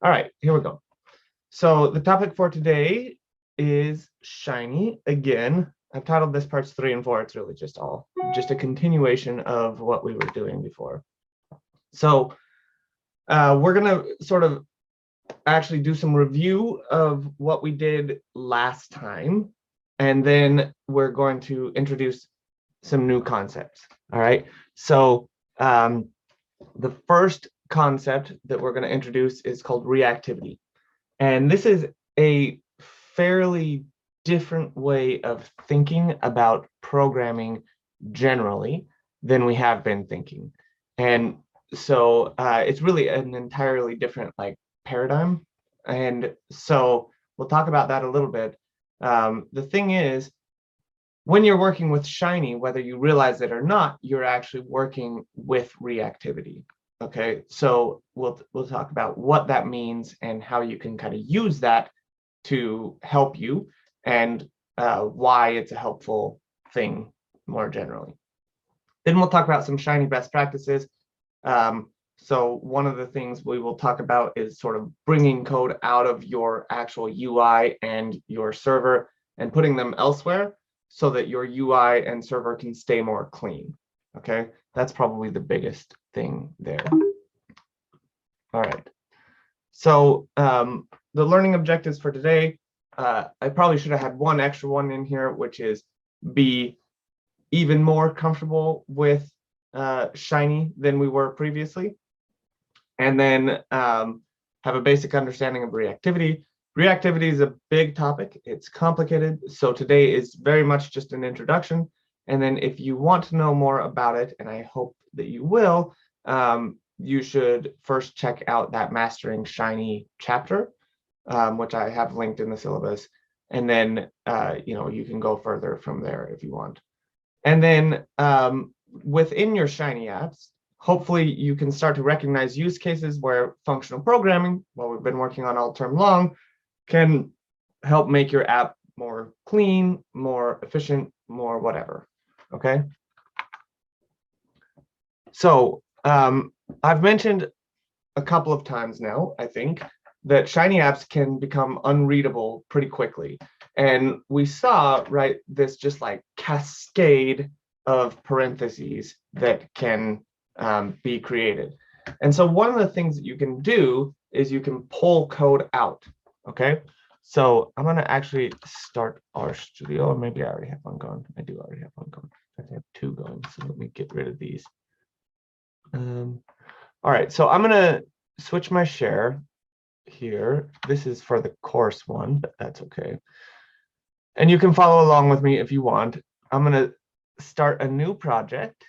All right, here we go. So the topic for today is shiny again. I've titled this parts 3 and 4. It's really just a continuation of what we were doing before. So we're gonna sort of actually do some review of what we did last time, and then we're going to introduce some new concepts. All right. So the first concept that we're going to introduce is called reactivity. And this is a fairly different way of thinking about programming generally than we have been thinking. And so it's really an entirely different paradigm. And so we'll talk about that a little bit. The thing is, when you're working with Shiny, whether you realize it or not, you're actually working with reactivity. Okay, so we'll talk about what that means and how you can kind of use that to help you, and why it's a helpful thing more generally. Then we'll talk about some Shiny best practices. So one of the things we will talk about is sort of bringing code out of your actual UI and your server and putting them elsewhere so that your UI and server can stay more clean. Okay, that's probably the biggest thing there. All right. So the learning objectives for today, I probably should have had one extra one in here, which is be even more comfortable with Shiny than we were previously. And then have a basic understanding of reactivity. Reactivity is a big topic. It's complicated. So today is very much just an introduction. And then if you want to know more about it, and I hope that you will, you should first check out that Mastering Shiny chapter, which I have linked in the syllabus. And then you can go further from there if you want. And then within your Shiny apps, hopefully you can start to recognize use cases where functional programming, what we've been working on all term long, can help make your app more clean, more efficient, more whatever. Okay. So I've mentioned a couple of times now, I think, that Shiny apps can become unreadable pretty quickly. And we saw, right, this just like cascade of parentheses that can be created. And so one of the things that you can do is you can pull code out. Okay, so I'm going to actually start RStudio, or maybe I already have one going. I do already have one going. I have two going, so let me get rid of these. All right, so I'm going to switch my share here. This is for the course one, but that's okay. And you can follow along with me if you want. I'm going to start a new project.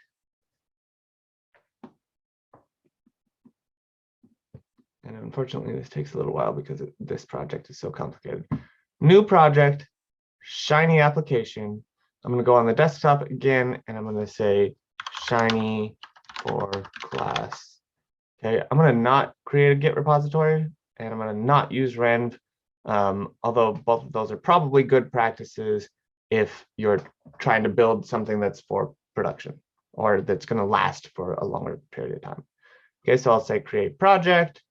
And unfortunately, this takes a little while because this project is so complicated. New project, Shiny application. I'm going to go on the desktop again, and I'm going to say Shiny for class. Okay, I'm going to not create a Git repository, and I'm going to not use Renv, although both of those are probably good practices if you're trying to build something that's for production or that's going to last for a longer period of time. Okay, so I'll say create project.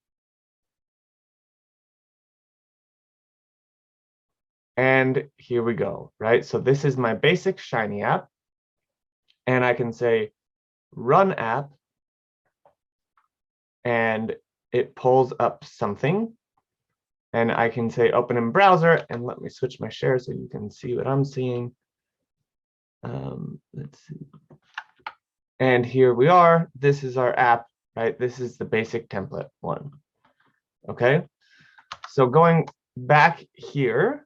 And here we go, right? So this is my basic Shiny app. And I can say run app. And it pulls up something. And I can say open in browser. And let me switch my share so you can see what I'm seeing. Let's see. And here we are. This is our app, right? This is the basic template one. Okay. So going back here,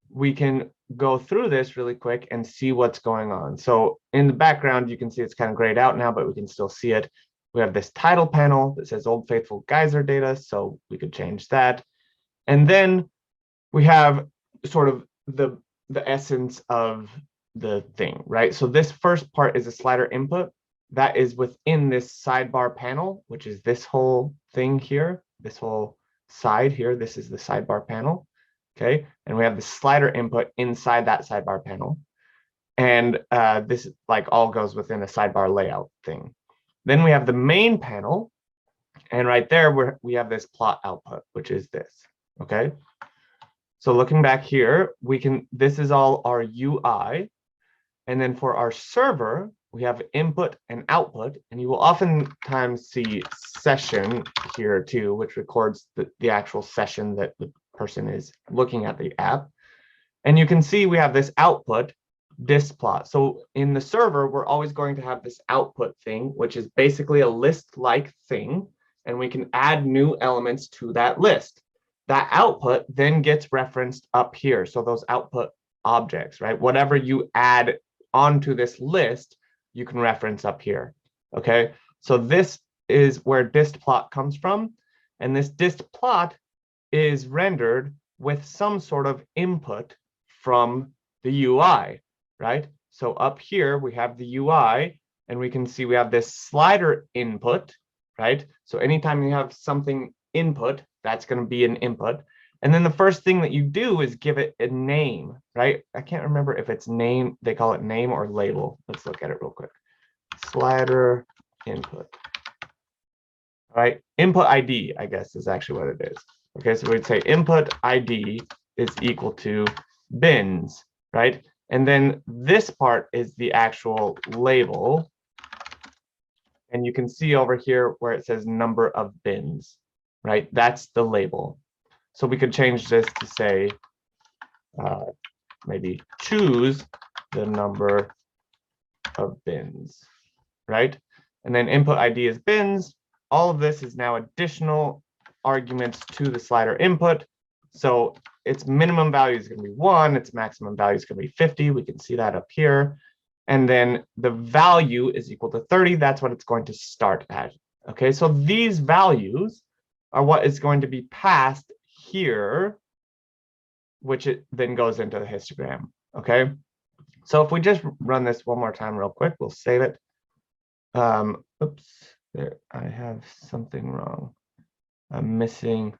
we can go through this really quick and see what's going on. So in the background, you can see it's kind of grayed out now, but we can still see it. We have this title panel that says Old Faithful Geyser data, so we could change that. And then we have sort of the essence of the thing, right? So this first part is a slider input that is within this sidebar panel, which is this whole thing here, this whole side here. This is the sidebar panel. Okay, and we have the slider input inside that sidebar panel. And this like all goes within a sidebar layout thing. Then we have the main panel, And right there, we have this plot output, which is this, okay? So looking back here, this is all our UI. And then for our server, we have input and output, and you will oftentimes see session here too, which records the actual session that the person is looking at the app. And you can see we have this output dist plot. So in the server, we're always going to have this output thing, which is basically a list-like thing, and we can add new elements to that list. That output then gets referenced up here. So those output objects, right? Whatever you add onto this list, you can reference up here, okay? So this is where dist plot comes from, and this dist plot is rendered with some sort of input from the UI, right? So up here, we have the UI, and we can see we have this slider input, right? So anytime you have something input, that's going to be an input. And then the first thing that you do is give it a name, right? I can't remember if it's name, they call it name or label. Let's look at it real quick. Slider input. All right, input ID, I guess, is actually what it is. Okay, so we'd say input ID is equal to bins, right? And then this part is the actual label. And you can see over here where it says number of bins, right? That's the label. So we could change this to say, maybe choose the number of bins, right? And then input ID is bins. All of this is now additional arguments to the slider input. So its minimum value is going to be 1, its maximum value is going to be 50. We can see that up here. And then the value is equal to 30. That's what it's going to start at. Okay, so these values are what is going to be passed here, which it then goes into the histogram. Okay, so if we just run this one more time real quick, we'll save it. Oops, there, I have something wrong. I'm missing.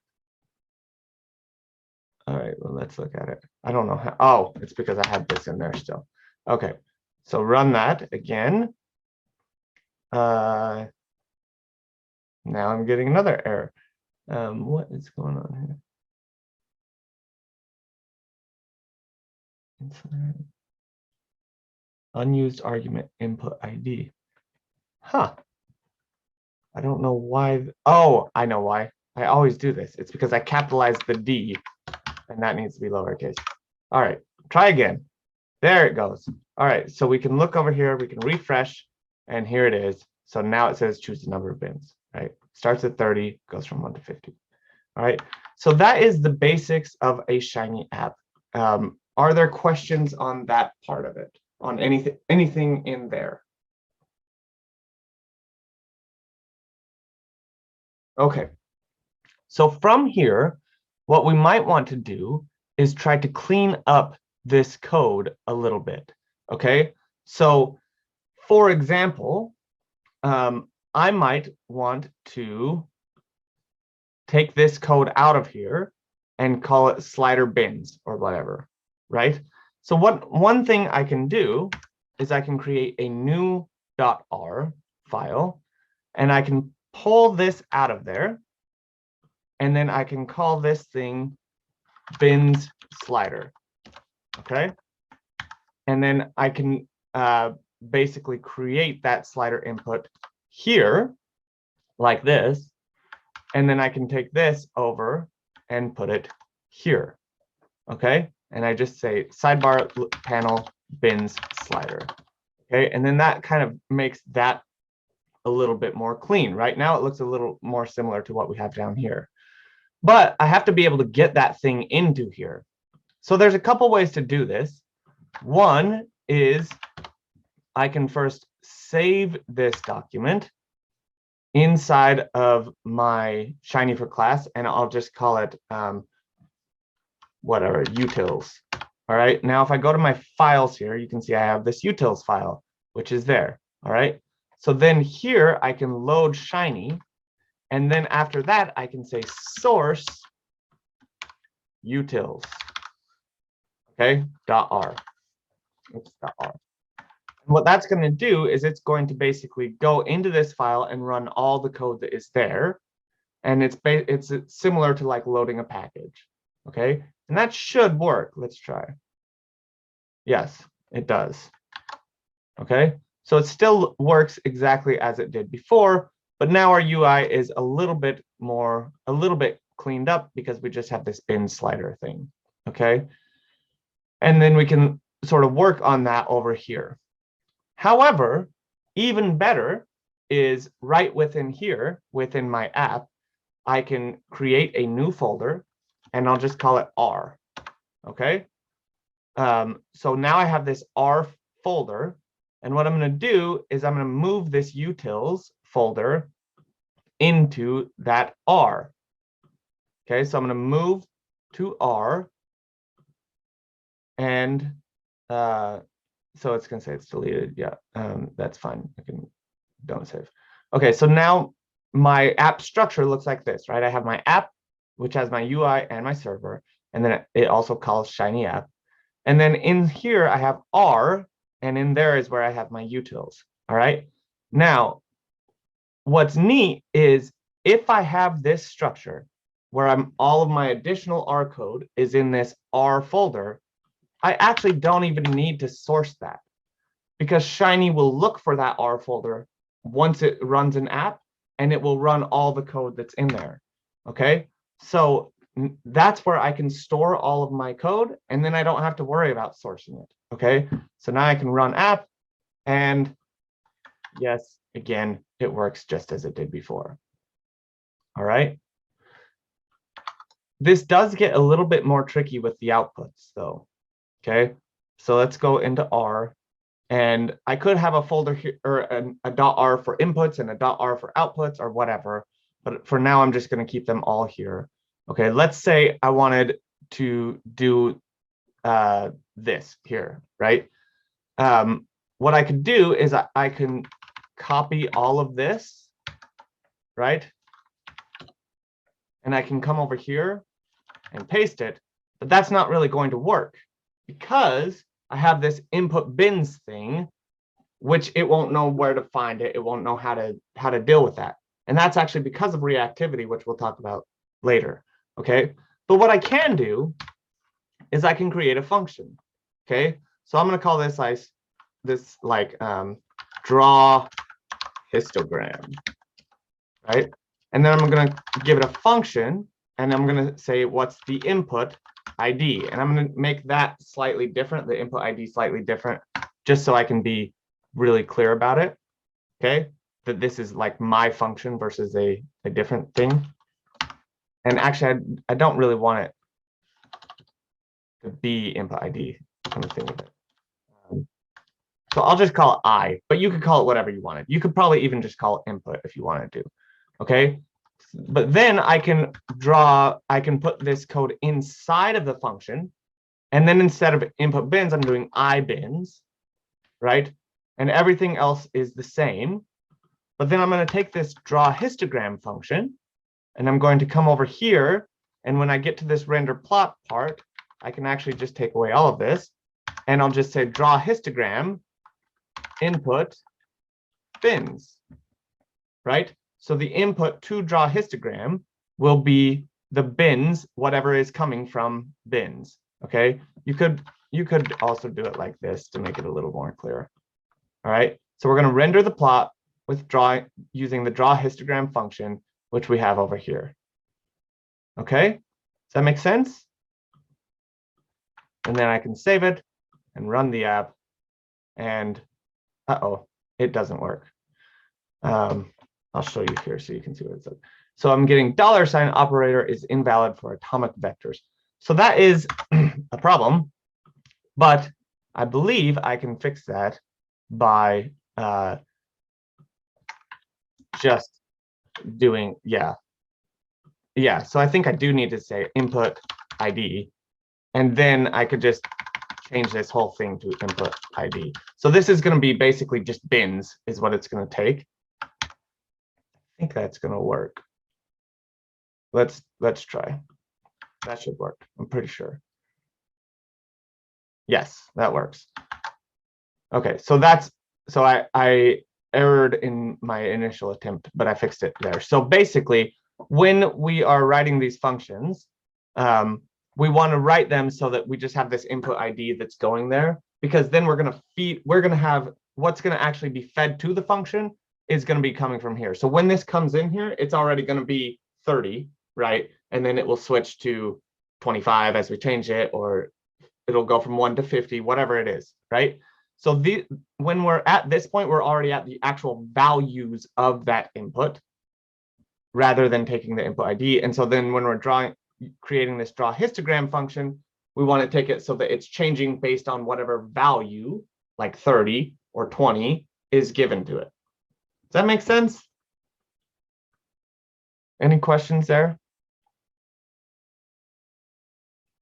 All right, well, let's look at it. I don't know how. Oh, it's because I had this in there still. Okay, so run that again. Now I'm getting another error. What is going on here? Unused argument input ID. Huh. I don't know why. Oh, I know why. I always do this. It's because I capitalized the D, and that needs to be lowercase. All right, try again. There it goes. All right, so we can look over here, we can refresh, and here it is. So now it says choose the number of bins, right? Starts at 30, goes from 1 to 50. All right, so that is the basics of a Shiny app. Are there questions on that part of it? On anything in there? Okay, so from here, what we might want to do is try to clean up this code a little bit, okay? So, for example, I might want to take this code out of here and call it slider bins or whatever, right? So one thing I can do is I can create a new .r file, and I can pull this out of there, and then I can call this thing bins slider, okay? And then I can basically create that slider input here, like this, and then I can take this over and put it here, okay? And I just say sidebar panel bins slider, okay? And then that kind of makes that a little bit more clean. Right now it looks a little more similar to what we have down here, but I have to be able to get that thing into here. So there's a couple ways to do this. One is I can first save this document inside of my Shiny for class, and I'll just call it whatever, utils. All right, now if I go to my files here, you can see I have this utils file, which is there. All right, so then here I can load Shiny, and then after that I can say source utils, okay, .r. Oops, .r. And what that's going to do is it's going to basically go into this file and run all the code that is there. and it's similar to like loading a package. Okay, and that should work. Let's try. Yes, it does. Okay, so it still works exactly as it did before, but now our UI is a little bit cleaned up because we just have this bin slider thing. Okay, and then we can sort of work on that over here. However, even better is right within here, within my app, I can create a new folder and I'll just call it R. Okay. So now I have this R folder, and what I'm going to do is I'm going to move this utils folder into that R. Okay, so I'm going to move to R, and so it's going to say it's deleted. Yeah, that's fine. I can don't save. Okay, so now my app structure looks like this, right? I have my app, which has my UI and my server, and then it also calls Shiny app. And then in here, I have R, and in there is where I have my utils. All right. Now, what's neat is if I have this structure where all of my additional R code is in this R folder, I actually don't even need to source that, because Shiny will look for that R folder once it runs an app, and it will run all the code that's in there. Okay. So that's where I can store all of my code, and then I don't have to worry about sourcing it. Okay, so now I can run app, and yes, again, it works just as it did before. All right. This does get a little bit more tricky with the outputs though. Okay, so let's go into R, and I could have a folder here, or a .r for inputs and a .r for outputs or whatever, but for now I'm just going to keep them all here. Okay, let's say I wanted to do this here, right? What I could do is I can copy all of this, right? And I can come over here and paste it, but that's not really going to work because I have this input bins thing, which it won't know where to find it. It won't know how to deal with that. And that's actually because of reactivity, which we'll talk about later. Okay, but what I can do is I can create a function. Okay, so I'm going to call this draw histogram, right? And then I'm going to give it a function, and I'm going to say what's the input ID, and I'm going to make that slightly different, the input ID slightly different, just so I can be really clear about it. Okay, that this is like my function versus a different thing. And actually, I don't really want it to be input ID. Come to think of it. So I'll just call it I, but you could call it whatever you wanted. You could probably even just call it input if you wanted to. Okay, but then I can put this code inside of the function, and then instead of input bins, I'm doing I bins, right? And everything else is the same. But then I'm going to take this draw histogram function, and I'm going to come over here, and when I get to this render plot part, I can actually just take away all of this, and I'll just say draw histogram input bins, right? So the input to draw histogram will be the bins, whatever is coming from bins. Okay, you could also do it like this to make it a little more clear. All right, so we're going to render the plot with using the draw histogram function, which we have over here. Okay, does that make sense? And then I can save it and run the app, and it doesn't work. I'll show you here so you can see what it's like. So I'm getting $ operator is invalid for atomic vectors. So that is a problem, but I believe I can fix that by just doing, yeah. So I think I do need to say input ID, and then I could just change this whole thing to input ID. So this is going to be basically just bins is what it's going to take. I think that's going to work. Let's try. That should work. I'm pretty sure. Yes, that works. Okay, so I errored in my initial attempt, but I fixed it there. So basically, when we are writing these functions, we want to write them so that we just have this input ID that's going there, because then we're going to have what's going to actually be fed to the function is going to be coming from here. So when this comes in here, it's already going to be 30, right? And then it will switch to 25 as we change it, or it'll go from 1 to 50, whatever it is, right? So when we're at this point, we're already at the actual values of that input rather than taking the input ID. And so then when we're creating this draw histogram function, we want to take it so that it's changing based on whatever value, like 30 or 20, is given to it. Does that make sense? Any questions there?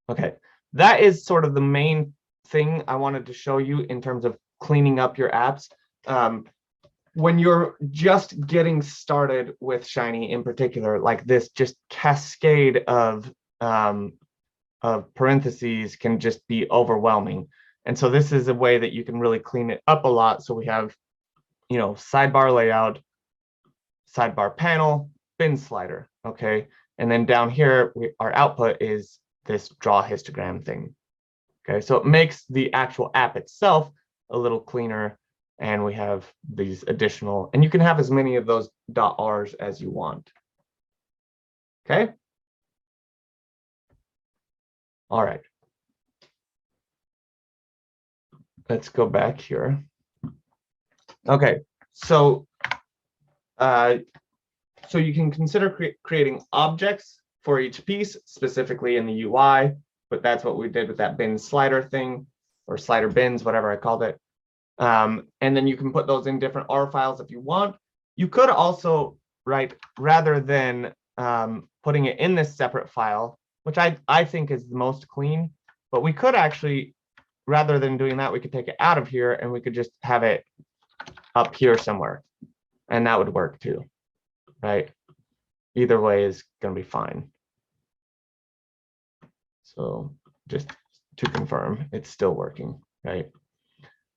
Okay, that is sort of the main thing I wanted to show you in terms of cleaning up your apps. When you're just getting started with Shiny in particular, like this just cascade of parentheses can just be overwhelming. And so this is a way that you can really clean it up a lot. So we have, you know, sidebar layout, sidebar panel, bin slider, okay? And then down here, our output is this draw histogram thing, okay? So it makes the actual app itself a little cleaner, and we have these additional, and you can have as many of those .r's as you want, okay? All right. Let's go back here. Okay, so you can consider creating objects for each piece, specifically in the UI, but that's what we did with that bin slider thing, or slider bins, whatever I called it. And then you can put those in different R files if you want. You could also, right, rather than putting it in this separate file, which I think is the most clean, but we could actually, rather than doing that, we could take it out of here and we could just have it up here somewhere, and that would work too, right? Either way is going to be fine. So just to confirm, it's still working, right?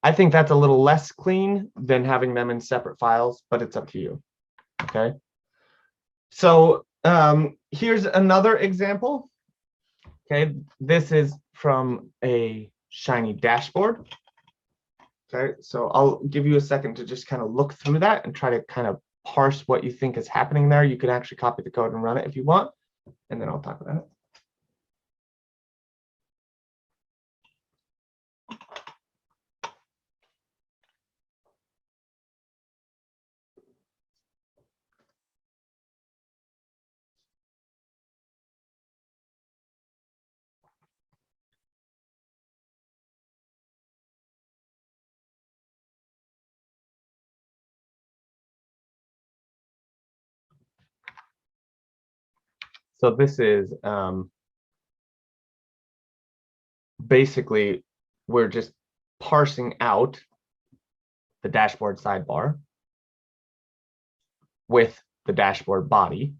I think that's a little less clean than having them in separate files, but it's up to you, okay? So here's another example, okay? This is from a Shiny dashboard, okay? So I'll give you a second to just kind of look through that and try to kind of parse what you think is happening there. You can actually copy the code and run it if you want, and then I'll talk about it. So this is basically, we're just parsing out the dashboard sidebar with the dashboard body,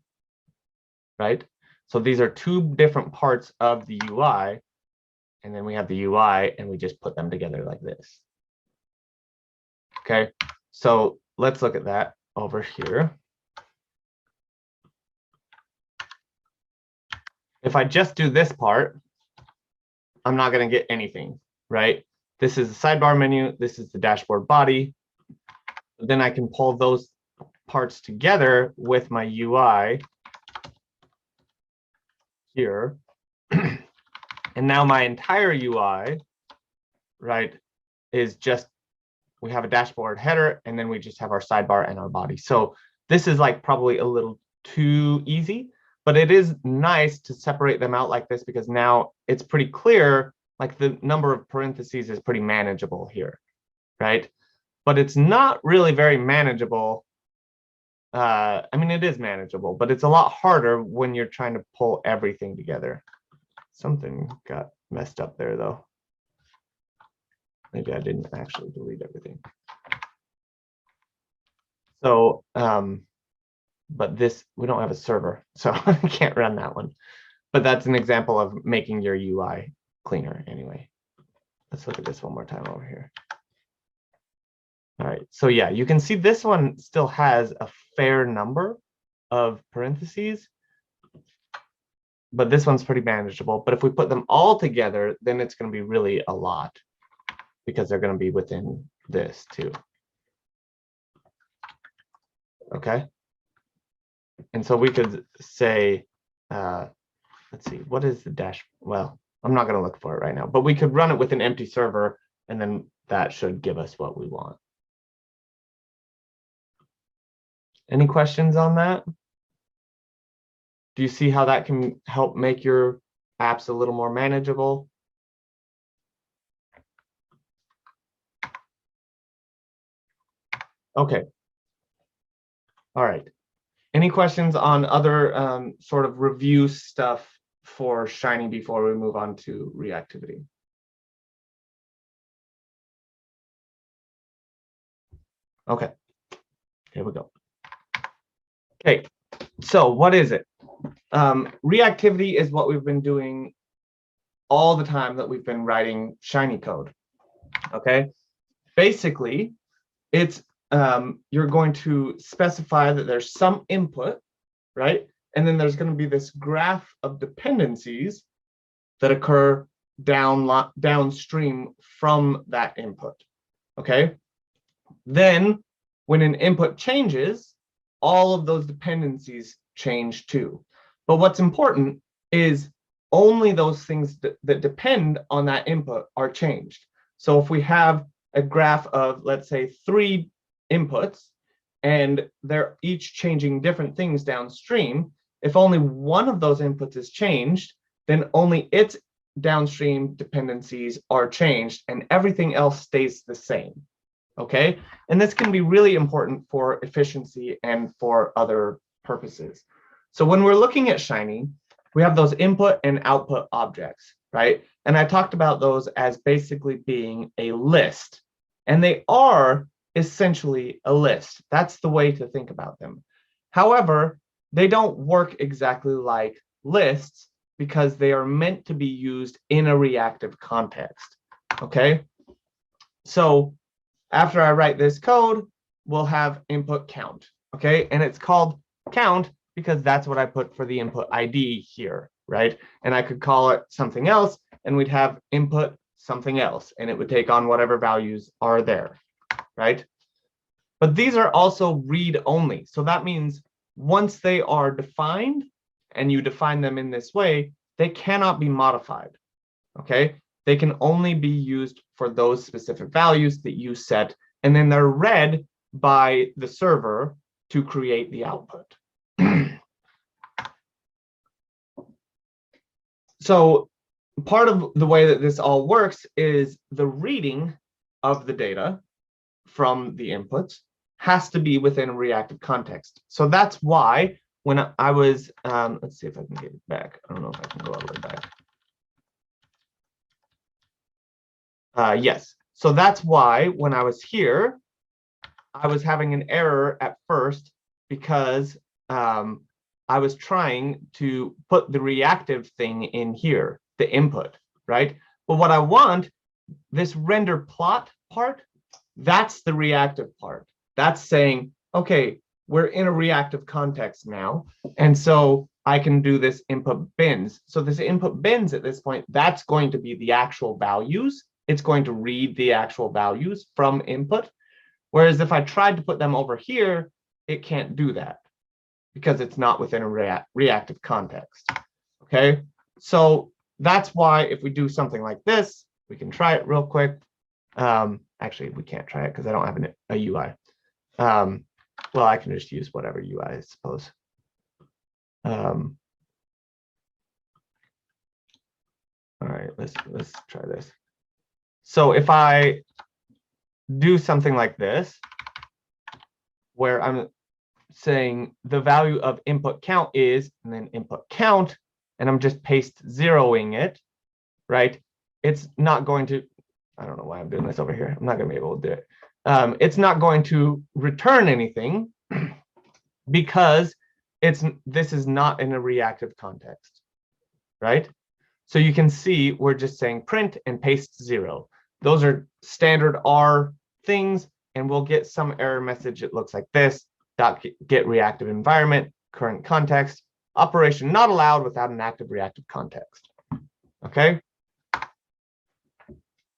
right? So these are two different parts of the UI, and then we have the UI and we just put them together like this. Okay, so let's look at that over here. If I just do this part, I'm not going to get anything, right? This is the sidebar menu. This is the dashboard body. Then I can pull those parts together with my UI here. And now my entire UI, right, is just, we have a dashboard header, and then we just have our sidebar and our body. So this is like probably a little too easy, but it is nice to separate them out like this, because now it's pretty clear, like the number of parentheses is pretty manageable here, right? But it's not really very manageable. I mean, it is manageable, but it's a lot harder when you're trying to pull everything together. Something got messed up there, though. Maybe I didn't actually delete everything. So, but this, we don't have a server, so I can't run that one. But that's an example of making your UI cleaner anyway. Let's look at this one more time over here. All right, so yeah, you can see this one still has a fair number, of parentheses, but this one's pretty manageable. But if we put them all together, then it's going to be really a lot because they're going to be within this too. Okay. And so we could say, let's see, what is the dash? Well, I'm not going to look for it right now, but we could run it with an empty server, and then that should give us what we want. Any questions on that? Do you see how that can help make your apps a little more manageable? Okay. All right. Any questions on other sort of review stuff for Shiny before we move on to reactivity? Okay. Here we go. Okay. So what is it? Reactivity is what we've been doing all the time that we've been writing Shiny code. Okay. Basically, it's you're going to specify that there's some input, right? And then there's going to be this graph of dependencies that occur downstream from that input. Okay. Then when an input changes, all of those dependencies change too. But what's important is only those things that depend on that input are changed. So if we have a graph of, let's say, 3 inputs, and they're each changing different things downstream, if only one of those inputs is changed, then only its downstream dependencies are changed and everything else stays the same. Okay, and this can be really important for efficiency and for other purposes. So when we're looking at Shiny, we have those input and output objects, right? And I talked about those as basically being a list, and they are essentially a list. That's the way to think about them. However, they don't work exactly like lists because they are meant to be used in a reactive context. Okay, so after I write this code, we'll have input count. Okay, and it's called count because that's what I put for the input ID here, right? And I could call it something else, and we'd have input something else, and it would take on whatever values are there, right? But these are also read only. So that means once they are defined and you define them in this way, they cannot be modified. Okay, they can only be used for those specific values that you set, and then they're read by the server to create the output. So part of the way that this all works is the reading of the data from the inputs has to be within a reactive context. So that's why when I was, let's see if I can get it back. I don't know if I can go all the way back. Yes, so that's why when I was here, I was having an error at first because I was trying to put the reactive thing in here, the input, right? But what I want, this render plot part, that's the reactive part. That's saying, okay, we're in a reactive context now, and so I can do this input bins. So this input bins at this point, that's going to be the actual values. It's going to read the actual values from input. Whereas if I tried to put them over here, it can't do that because it's not within a reactive context. Okay, so that's why if we do something like this, we can try it real quick. Actually, we can't try it because I don't have a UI. Well, I can just use whatever UI, I suppose. All right, let's try this. So if I do something like this, where I'm saying the value of input count is, and then input count, and I'm just paste zeroing it, right? It's not going to, I don't know why I'm doing this over here. I'm not going to be able to do it. It's not going to return anything because this is not in a reactive context, right? So you can see we're just saying print and paste 0. Those are standard R things, and we'll get some error message. It looks like this, .get reactive environment, current context, operation not allowed without an active reactive context. Okay.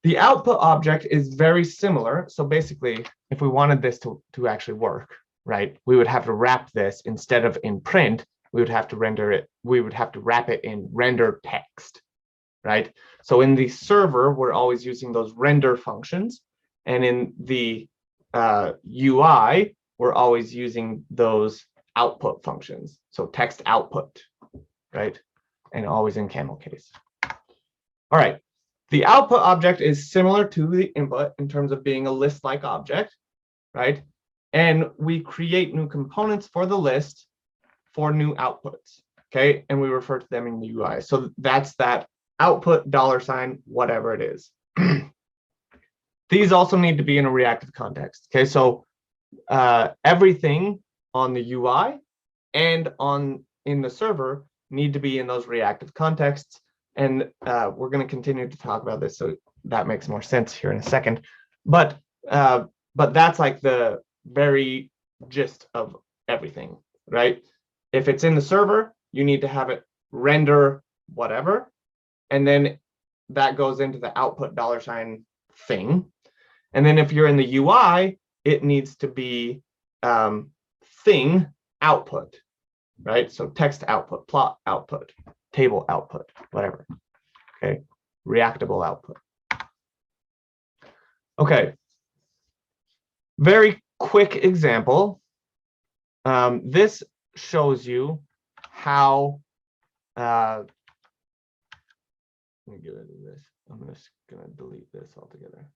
The output object is very similar. So basically, if we wanted this to actually work, right, we would have to wrap this instead of in print, we would have to render it, we would have to wrap it in render text, right? So in the server, we're always using those render functions. And in the UI, we're always using those output functions. So text output, right? And always in camel case. All right. The output object is similar to the input in terms of being a list-like object, right? And we create new components for the list for new outputs, okay? And we refer to them in the UI. So that's that output $, whatever it is. These also need to be in a reactive context, okay? So everything on the UI and in the server need to be in those reactive contexts. And we're going to continue to talk about this, so that makes more sense here in a second. But that's like the very gist of everything, right? If it's in the server, you need to have it render whatever, and then that goes into the output $ thing. And then if you're in the UI, it needs to be thing output, right? So text output, plot output, table output, whatever. Okay, reactable output. Okay, very quick example. This shows you how let me get rid of this. I'm just gonna delete this altogether.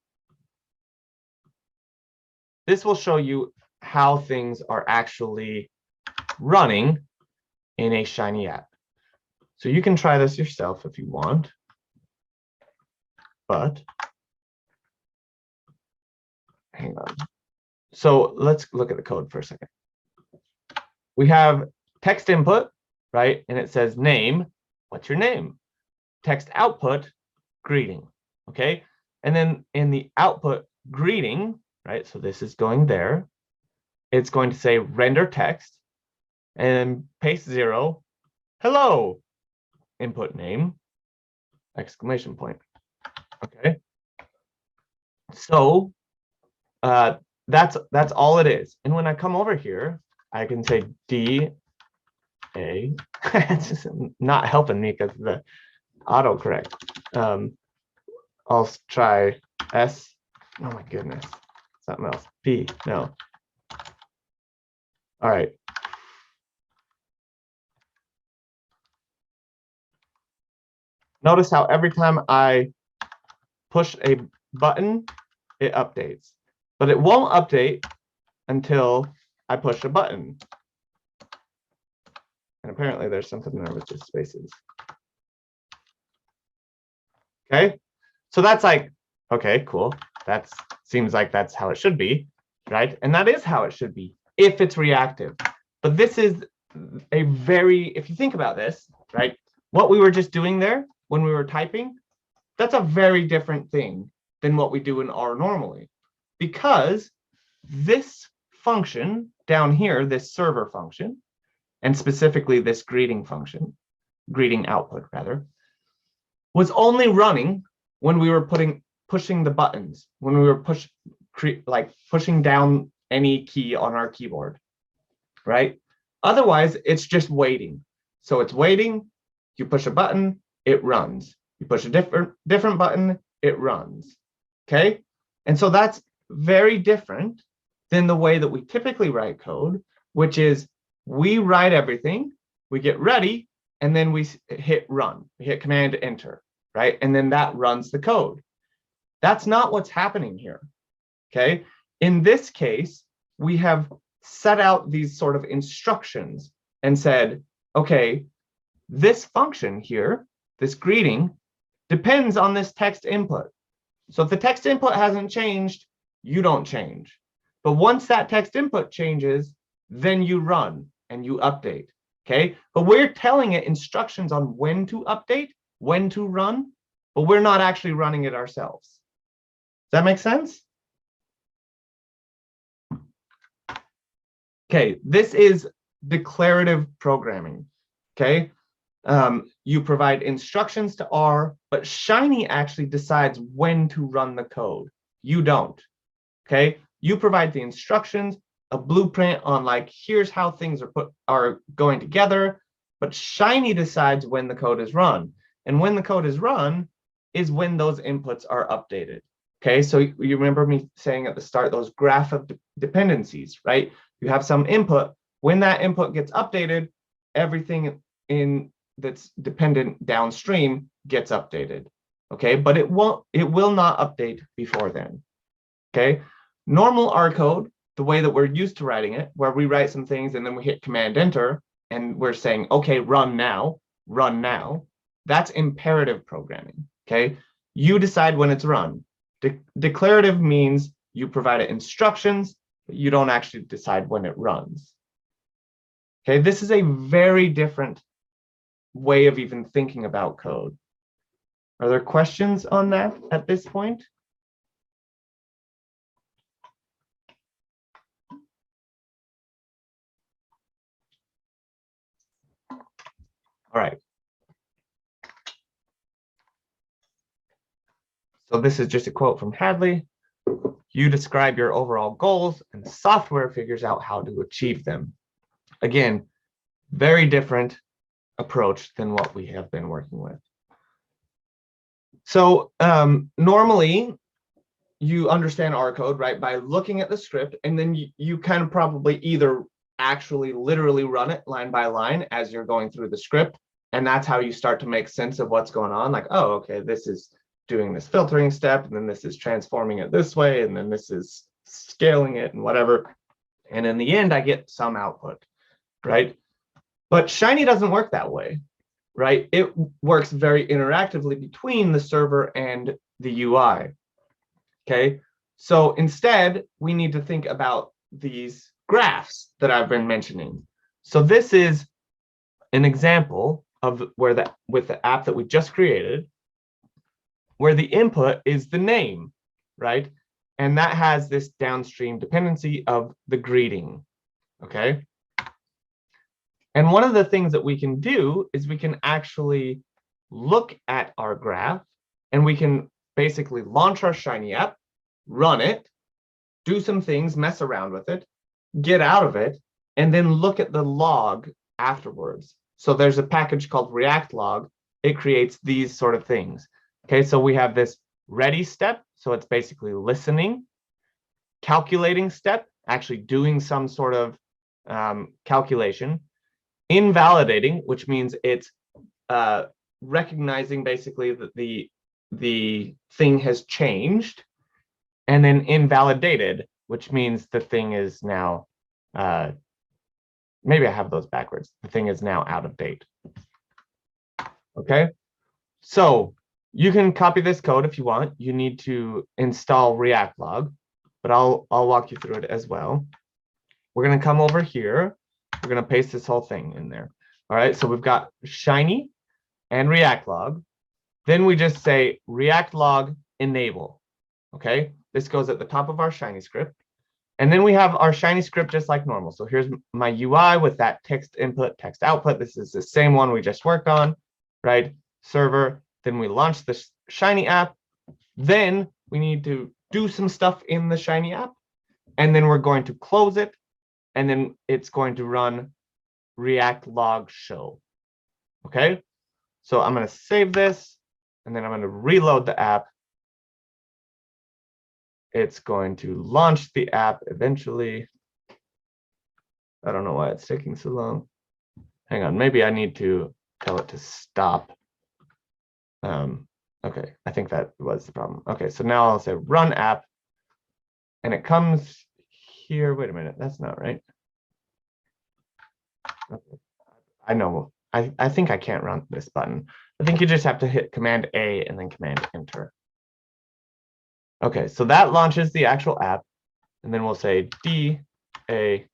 This will show you how things are actually running in a Shiny app. So you can try this yourself if you want, but hang on. So let's look at the code for a second. We have text input, right? And it says name. What's your name? Text output, greeting. Okay. And then in the output greeting, right? So this is going there. It's going to say render text and paste 0. Hello. Input name, exclamation point. Okay. So that's all it is. And when I come over here, I can say D A. It's just not helping me because the autocorrect. I'll try S. Oh my goodness. Something else. B. No. All right. Notice how every time I push a button, it updates. But it won't update until I push a button. And apparently there's something there with just spaces. Okay, so that's like, okay, cool. That seems like that's how it should be, right? And that is how it should be if it's reactive. But this is a very, if you think about this, right? What we were just doing there when we were typing, that's a very different thing than what we do in R normally. Because this function down here, this server function, and specifically this greeting function, greeting output rather, was only running when we were pushing the buttons, when we were pushing down any key on our keyboard, right? Otherwise, it's just waiting. So it's waiting, you push a button, it runs. You push a different button, it runs, okay? And so that's very different than the way that we typically write code, which is we write everything, we get ready, and then we hit run. We hit Command Enter, right? And then that runs the code. That's not what's happening here, okay? In this case, we have set out these sort of instructions and said, okay, this function here, this greeting, depends on this text input. So if the text input hasn't changed, you don't change. But once that text input changes, then you run and you update, okay? But we're telling it instructions on when to update, when to run, but we're not actually running it ourselves. Does that make sense? Okay, this is declarative programming, okay? You provide instructions to R, but Shiny actually decides when to run the code. You don't, okay? You provide the instructions, a blueprint on like, here's how things are going together, but Shiny decides when the code is run. And when the code is run is when those inputs are updated. Okay, so you remember me saying at the start, those graph of dependencies, right? You have some input. When that input gets updated, everything in that's dependent downstream gets updated. Okay, but it will not update before then. Okay, normal R code, the way that we're used to writing it, where we write some things and then we hit Command Enter and we're saying, okay, run now, that's imperative programming. Okay, you decide when it's run. Declarative means you provide it instructions, but you don't actually decide when it runs. Okay, this is a very different way of even thinking about code. Are there questions on that at this point? All right. So this is just a quote from Hadley. You describe your overall goals and the software figures out how to achieve them. Again, very different approach than what we have been working with. So normally you understand R code, right, by looking at the script, and then you kind of probably either actually literally run it line by line as you're going through the script, and that's how you start to make sense of what's going on. Like, oh, okay, this is doing this filtering step, and then this is transforming it this way, and then this is scaling it and whatever. And in the end, I get some output, right? But Shiny doesn't work that way, right? It works very interactively between the server and the UI, okay? So instead, we need to think about these graphs that I've been mentioning. So this is an example of where with the app that we just created, where the input is the name, right? And that has this downstream dependency of the greeting, okay? And one of the things that we can do is we can actually look at our graph and we can basically launch our Shiny app, run it, do some things, mess around with it, get out of it, and then look at the log afterwards. So there's a package called React log. It creates these sort of things. Okay, so we have this ready step. So it's basically listening, calculating step, actually doing some sort of calculation, invalidating, which means it's recognizing basically that the thing has changed, and then invalidated, which means the thing is now, maybe I have those backwards. The thing is now out of date. Okay, so you can copy this code if you want. You need to install React log, but I'll walk you through it as well. We're going to come over here. We're going to paste this whole thing in there. All right, so we've got Shiny and React log. Then we just say React log enable. Okay, this goes at the top of our Shiny script. And then we have our Shiny script just like normal. So here's my UI with that text input, text output. This is the same one we just worked on, right? Server. Then we launch the Shiny app. Then we need to do some stuff in the Shiny app. And then we're going to close it. And then it's going to run React log show. Okay, so I'm going to save this. And then I'm going to reload the app. It's going to launch the app eventually. I don't know why it's taking so long. Hang on, maybe I need to tell it to stop. Okay, I think that was the problem. Okay, so now I'll say run app, and it comes here. Wait a minute, that's not right. Okay. I know, I think I can't run this button. I think you just have to hit Command A and then Command Enter. Okay, so that launches the actual app, and then we'll say DANIBL.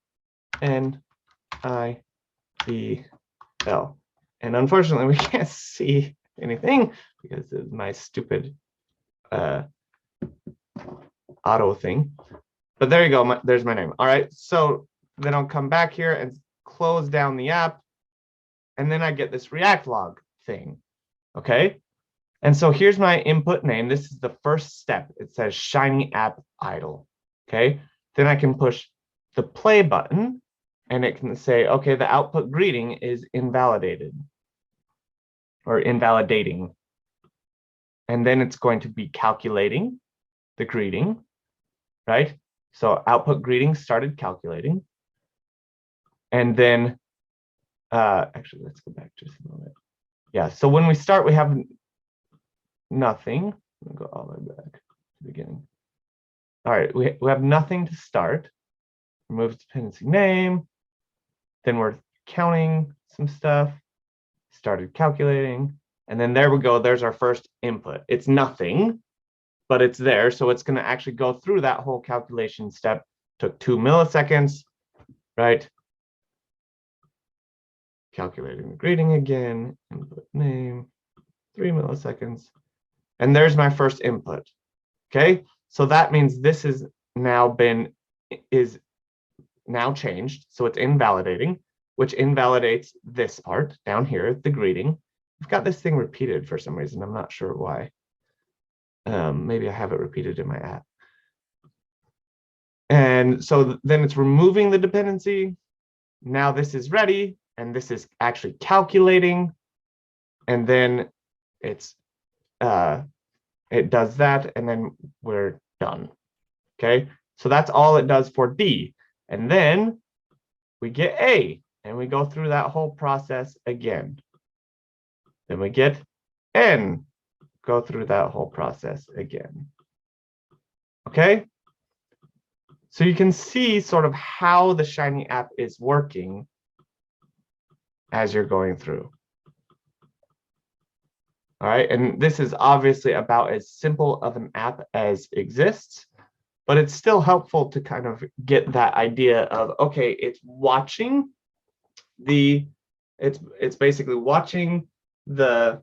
And unfortunately, we can't see anything because of my stupid auto thing. But there you go, there's my name. All right, so then I'll come back here and close down the app, and then I get this React log thing, okay? And so here's my input name. This is the first step. It says Shiny app idle, okay? Then I can push the play button, and it can say, okay, the output greeting is invalidated or invalidating. And then it's going to be calculating the greeting, right? So output greeting started calculating. And then, actually, let's go back just a moment. Yeah, so when we start, we have nothing. I'll go all the way back to the beginning. All right, we have nothing to start. Remove dependency name. Then we're counting some stuff. Started calculating. And then there we go. There's our first input. It's nothing, but it's there. So it's going to actually go through that whole calculation step. Took 2 milliseconds, right? Calculating the greeting again. Input name, 3 milliseconds. And there's my first input. Okay, so that means this is now changed. So it's invalidating, which invalidates this part down here, the greeting. I've got this thing repeated for some reason. I'm not sure why. Maybe I have it repeated in my app. And so then it's removing the dependency. Now this is ready, and this is actually calculating. And then it does that, and then we're done. Okay, so that's all it does for D. And then we get A, and we go through that whole process again. Then we get N, go through that whole process again. Okay, so you can see sort of how the Shiny app is working as you're going through. All right, and this is obviously about as simple of an app as exists, but it's still helpful to kind of get that idea of, okay, it's watching it's basically watching the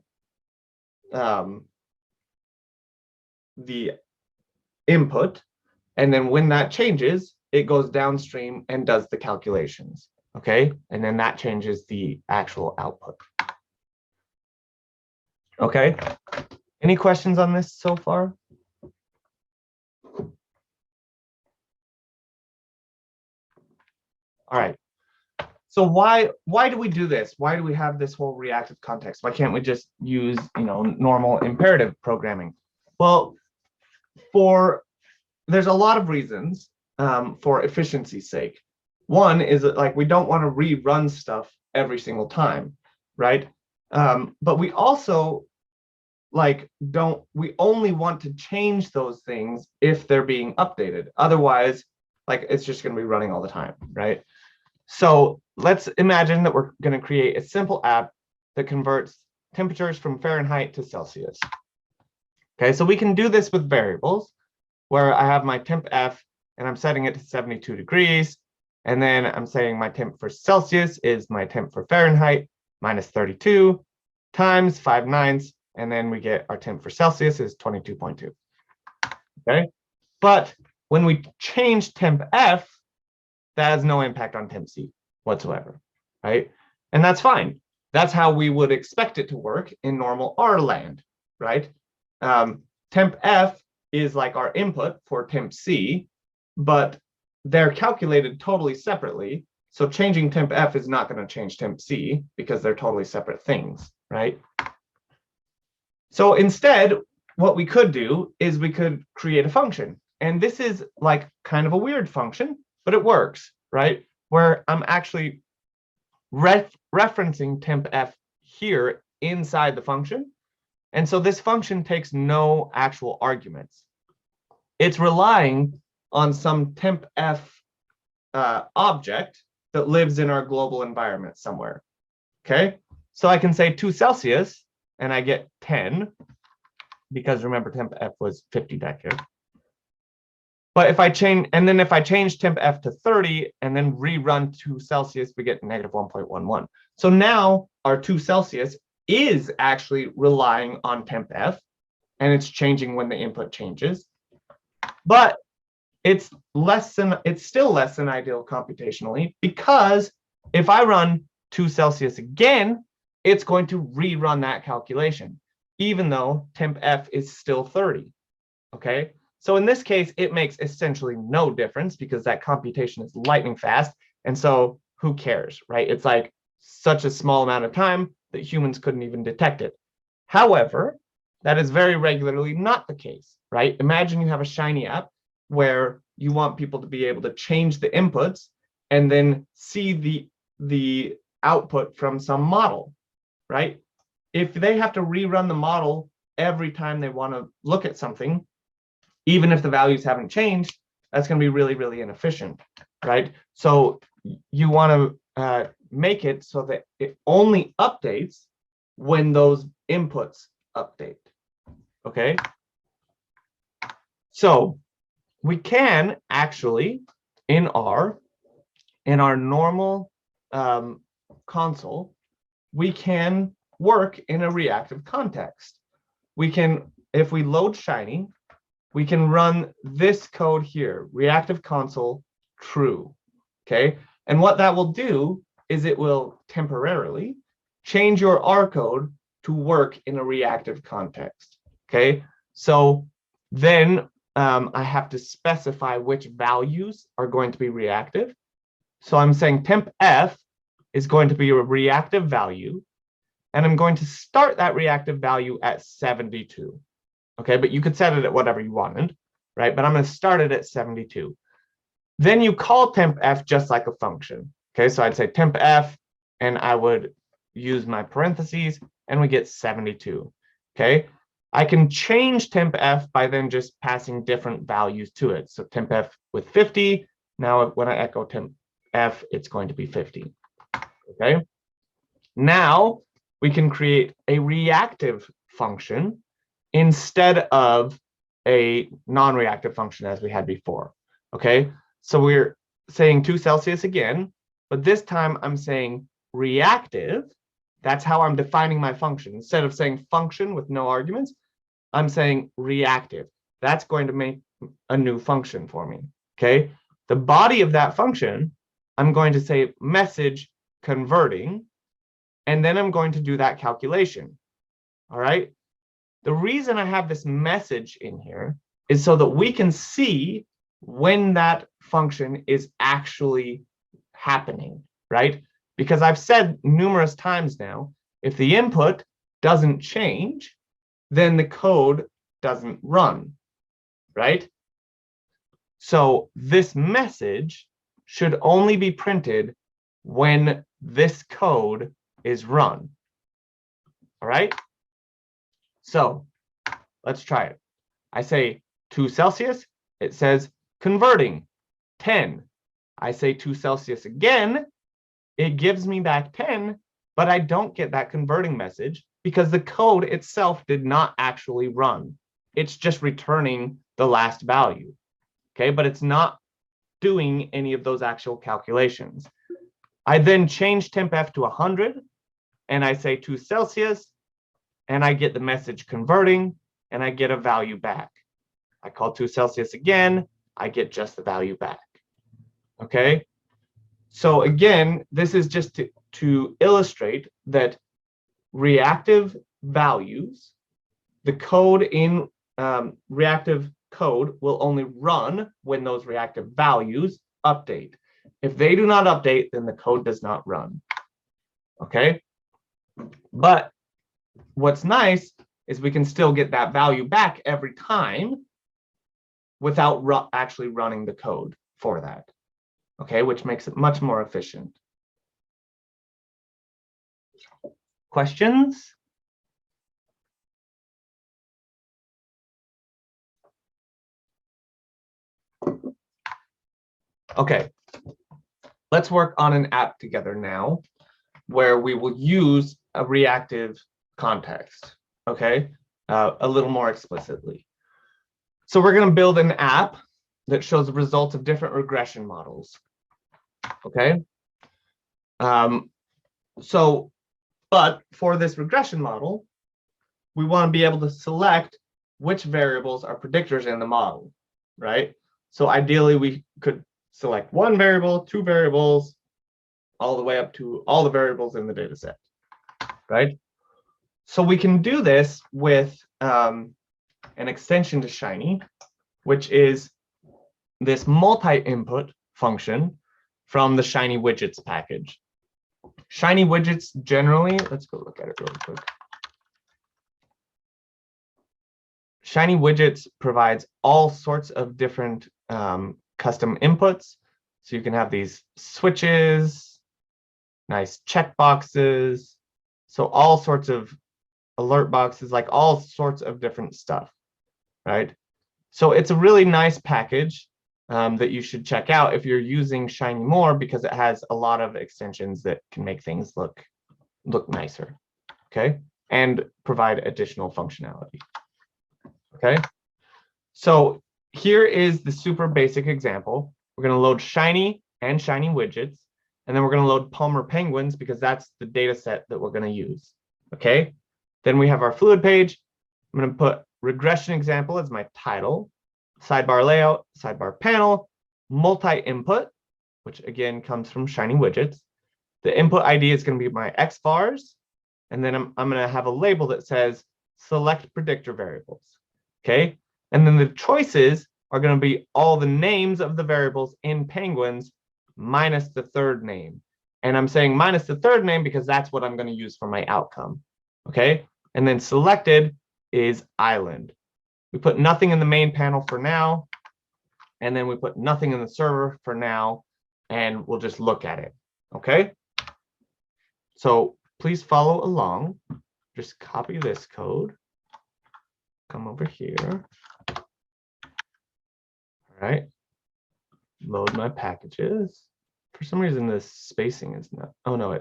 input, and then when that changes, it goes downstream and does the calculations, okay? And then that changes the actual output. Okay, any questions on this so far? All right, so why do we do this? Why do we have this whole reactive context? Why can't we just use, normal imperative programming? Well, there's a lot of reasons for efficiency's sake. One is that, like, we don't want to rerun stuff every single time, right? But we also we only want to change those things if they're being updated. Otherwise, it's just going to be running all the time, right? So let's imagine that we're going to create a simple app that converts temperatures from Fahrenheit to Celsius. Okay, so we can do this with variables, where I have my temp F and I'm setting it to 72 degrees. And then I'm saying my temp for Celsius is my temp for Fahrenheit minus 32 times 5/9. And then we get our temp for Celsius is 22.2. Okay, but when we change temp F, that has no impact on temp C whatsoever, right? And that's fine. That's how we would expect it to work in normal R land, right? Temp F is like our input for temp C, but they're calculated totally separately. So changing temp F is not going to change temp C because they're totally separate things, right? So instead, what we could do is we could create a function. And this is kind of a weird function, but it works, right? Where I'm actually referencing temp F here inside the function. And so this function takes no actual arguments. It's relying on some temp F object that lives in our global environment somewhere, okay? So I can say to Celsius, and I get 10, because remember temp F was 50 back here. But if I change temp F to 30 and then rerun to Celsius, we get negative 1.11. So now our 2 Celsius is actually relying on temp F, and it's changing when the input changes. But it's still less than ideal computationally, because If I run 2 Celsius again, it's going to rerun that calculation, even though temp F is still 30, okay? So in this case, it makes essentially no difference because that computation is lightning fast, and so who cares, right? It's like such a small amount of time that humans couldn't even detect it. However, that is very regularly not the case, right? Imagine you have a Shiny app where you want people to be able to change the inputs and then see the output from some model, right? If they have to rerun the model every time they want to look at something, even if the values haven't changed, that's going to be really, really inefficient, right? So you want to make it so that it only updates when those inputs update, okay? So we can actually, in our normal console, we can work in a reactive context. We can, if we load Shiny, we can run this code here, reactive console true, okay? And what that will do is it will temporarily change your R code to work in a reactive context, okay? So then I have to specify which values are going to be reactive. So I'm saying temp F is going to be a reactive value, and I'm going to start that reactive value at 72. Okay, but you could set it at whatever you wanted, right? But I'm going to start it at 72. Then you call temp F just like a function. Okay, so I'd say temp F, and I would use my parentheses, and we get 72. Okay, I can change temp F by then just passing different values to it. So temp F with 50. Now when I echo temp F, it's going to be 50. Okay, now we can create a reactive function instead of a non-reactive function as we had before, okay? So we're saying 2 Celsius again, but this time I'm saying reactive. That's how I'm defining my function. Instead of saying function with no arguments, I'm saying reactive. That's going to make a new function for me, okay? The body of that function, I'm going to say message converting, and then I'm going to do that calculation, all right? The reason I have this message in here is so that we can see when that function is actually happening, right? Because I've said numerous times now, if the input doesn't change, then the code doesn't run, right? So this message should only be printed when this code is run, all right? So let's try it. I say 2 Celsius, it says converting 10. I say 2 Celsius again, it gives me back 10, but I don't get that converting message because the code itself did not actually run. It's just returning the last value, okay? But it's not doing any of those actual calculations. I then change temp F to 100, and I say 2 Celsius, and I get the message converting, and I get a value back. I call 2 Celsius again, I get just the value back, okay? So again, this is just to illustrate that reactive values, the code in reactive code will only run when those reactive values update. If they do not update, then the code does not run, okay? But what's nice is we can still get that value back every time without actually running the code for that, okay, which makes it much more efficient. Questions? Okay, let's work on an app together now where we will use a reactive context, okay, a little more explicitly. So we're going to build an app that shows the results of different regression models, okay? But for this regression model, we want to be able to select which variables are predictors in the model, right? So ideally, we could select 1 variable, 2 variables, all the way up to all the variables in the data set, right? So we can do this with an extension to Shiny, which is this multi-input function from the Shiny widgets package. Shiny widgets generally, let's go look at it real quick. Shiny widgets provides all sorts of different custom inputs. So you can have these switches, nice checkboxes, so all sorts of alert boxes, like all sorts of different stuff, right? So it's a really nice package that you should check out if you're using Shiny more, because it has a lot of extensions that can make things look nicer, okay? And provide additional functionality, okay? So here is the super basic example. We're going to load Shiny and Shiny widgets, and then we're going to load Palmer penguins because that's the data set that we're going to use, okay? Then we have our fluid page. I'm going to put regression example as my title, sidebar layout, sidebar panel, multi-input, which again comes from Shiny widgets. The input ID is going to be my xvars, and then I'm going to have a label that says select predictor variables, okay? And then the choices are going to be all the names of the variables in penguins minus the third name. And I'm saying minus the third name because that's what I'm going to use for my outcome, okay? And then selected is island. We put nothing in the main panel for now, and then we put nothing in the server for now, and we'll just look at it, okay? So please follow along. Just copy this code, come over here. All right, load my packages. For some reason, the spacing is not, oh no,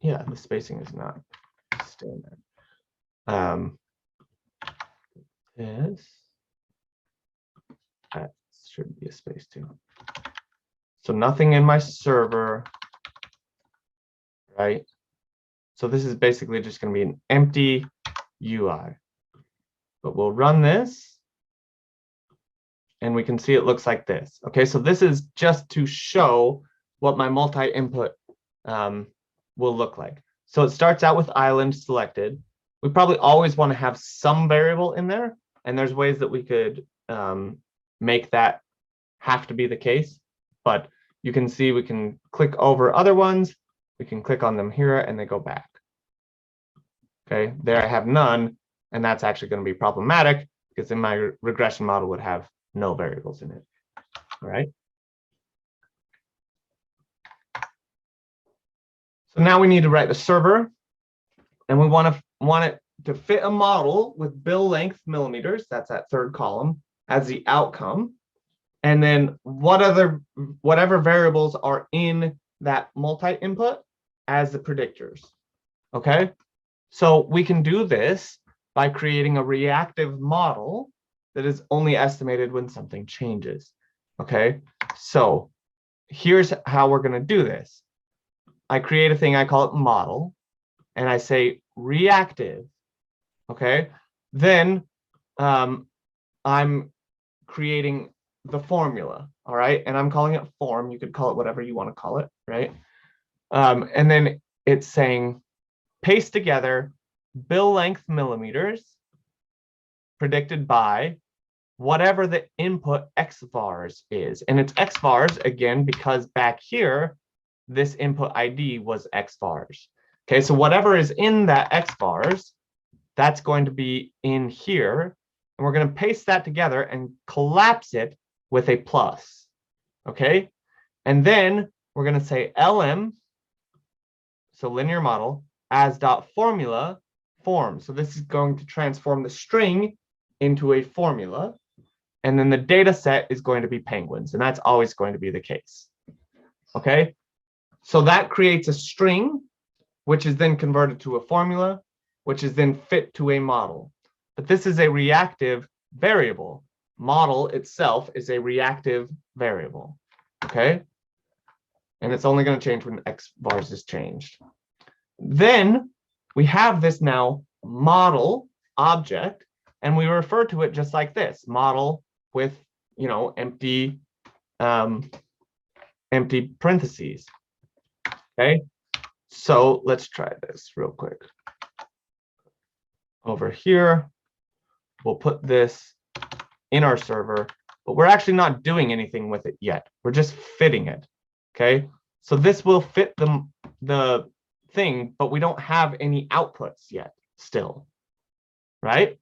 yeah, the spacing is not staying there. This, that should be a space too. So nothing in my server, right? So this is basically just going to be an empty UI. But we'll run this, and we can see it looks like this. Okay, so this is just to show what my multi-input will look like. So it starts out with island selected. We probably always want to have some variable in there, and there's ways that we could make that have to be the case. But you can see we can click over other ones. We can click on them here, and they go back. Okay, there I have none, and that's actually going to be problematic because then my regression model would have no variables in it. All right. So now we need to write the server, and we want it to fit a model with bill length millimeters. That's that third column as the outcome, and then whatever variables are in that multi-input as the predictors. Okay, so we can do this by creating a reactive model that is only estimated when something changes. Okay, so here's how we're going to do this. I create a thing, I call it model, and I say reactive. Okay, then I'm creating the formula. All right, and I'm calling it form. You could call it whatever you want to call it, right? And then it's saying paste together bill length millimeters predicted by whatever the input xvars is. And it's xvars again because back here this input ID was xvars. Okay, so whatever is in that xvars, that's going to be in here, and we're going to paste that together and collapse it with a plus. Okay, and then we're going to say lm, so linear model, as dot formula form. So this is going to transform the string into a formula, and then the data set is going to be penguins, and that's always going to be the case. Okay, so that creates a string, which is then converted to a formula, which is then fit to a model. But this is a reactive variable. Model itself is a reactive variable. Okay, and it's only going to change when xvars is changed. Then we have this now model object, and we refer to it just like this, model with, you know, empty parentheses. Okay, so let's try this real quick. Over here, we'll put this in our server, but we're actually not doing anything with it yet. We're just fitting it. Okay, so this will fit the thing, but we don't have any outputs yet still, right?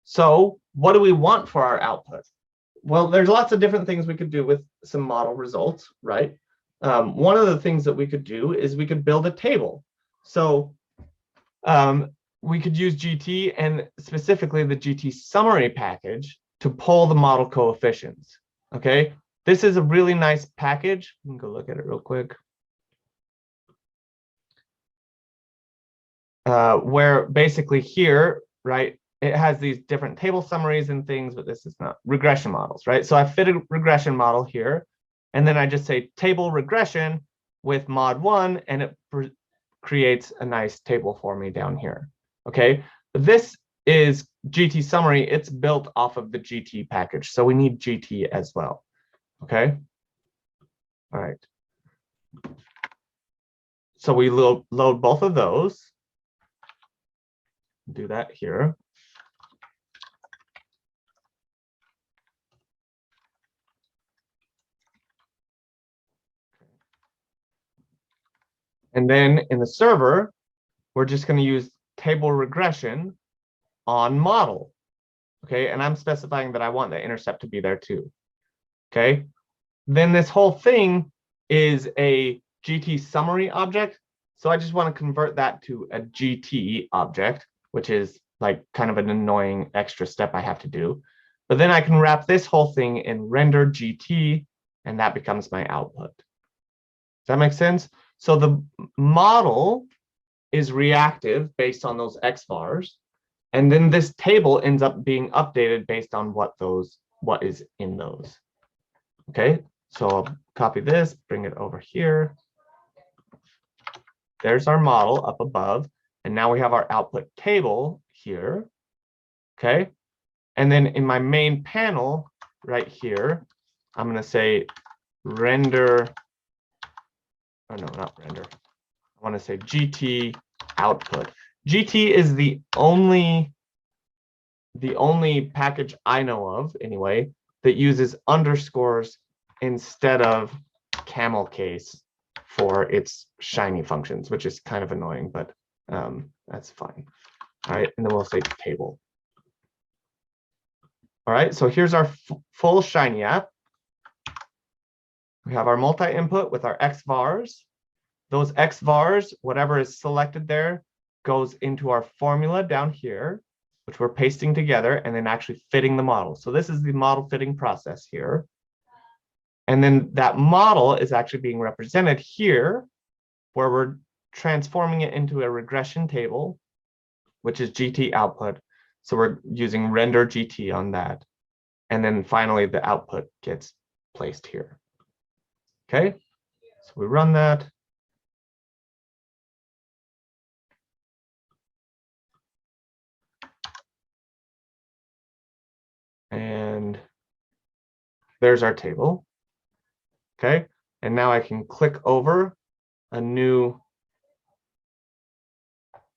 So what do we want for our output? Well, there's lots of different things we could do with some model results, right? One of the things that we could do is we could build a table. So we could use GT and specifically the GT summary package to pull the model coefficients. Okay, this is a really nice package. We can go look at it real quick. Where basically here, right, it has these different table summaries and things, but this is not regression models, right? So I fit a regression model here, and then I just say table regression with mod 1, and it creates a nice table for me down here. Okay, but this is GT summary. It's built off of the GT package, so we need GT as well. Okay, all right. So we load both of those. Do that here. And then in the server, we're just going to use table regression on model. Okay, and I'm specifying that I want the intercept to be there too. Okay, then this whole thing is a GT summary object. So I just want to convert that to a GT object, which is like kind of an annoying extra step I have to do. But then I can wrap this whole thing in render GT, and that becomes my output. Does that make sense? So the model is reactive based on those XVARs. And then this table ends up being updated based on what is in those. Okay, so I'll copy this, bring it over here. There's our model up above. And now we have our output table here. Okay, and then in my main panel right here, I'm going to say render. Oh, no, not render. I want to say GT output. GT is the only package I know of, anyway, that uses underscores instead of camel case for its shiny functions, which is kind of annoying, but that's fine. All right, and then we'll say table. All right, so here's our full shiny app. We have our multi-input with our XVARs. Those XVARs, whatever is selected there, goes into our formula down here, which we're pasting together and then actually fitting the model. So this is the model fitting process here. And then that model is actually being represented here, where we're transforming it into a regression table, which is GT output. So we're using render GT on that. And then finally, the output gets placed here. Okay, so we run that. And there's our table. Okay, and now I can click over a new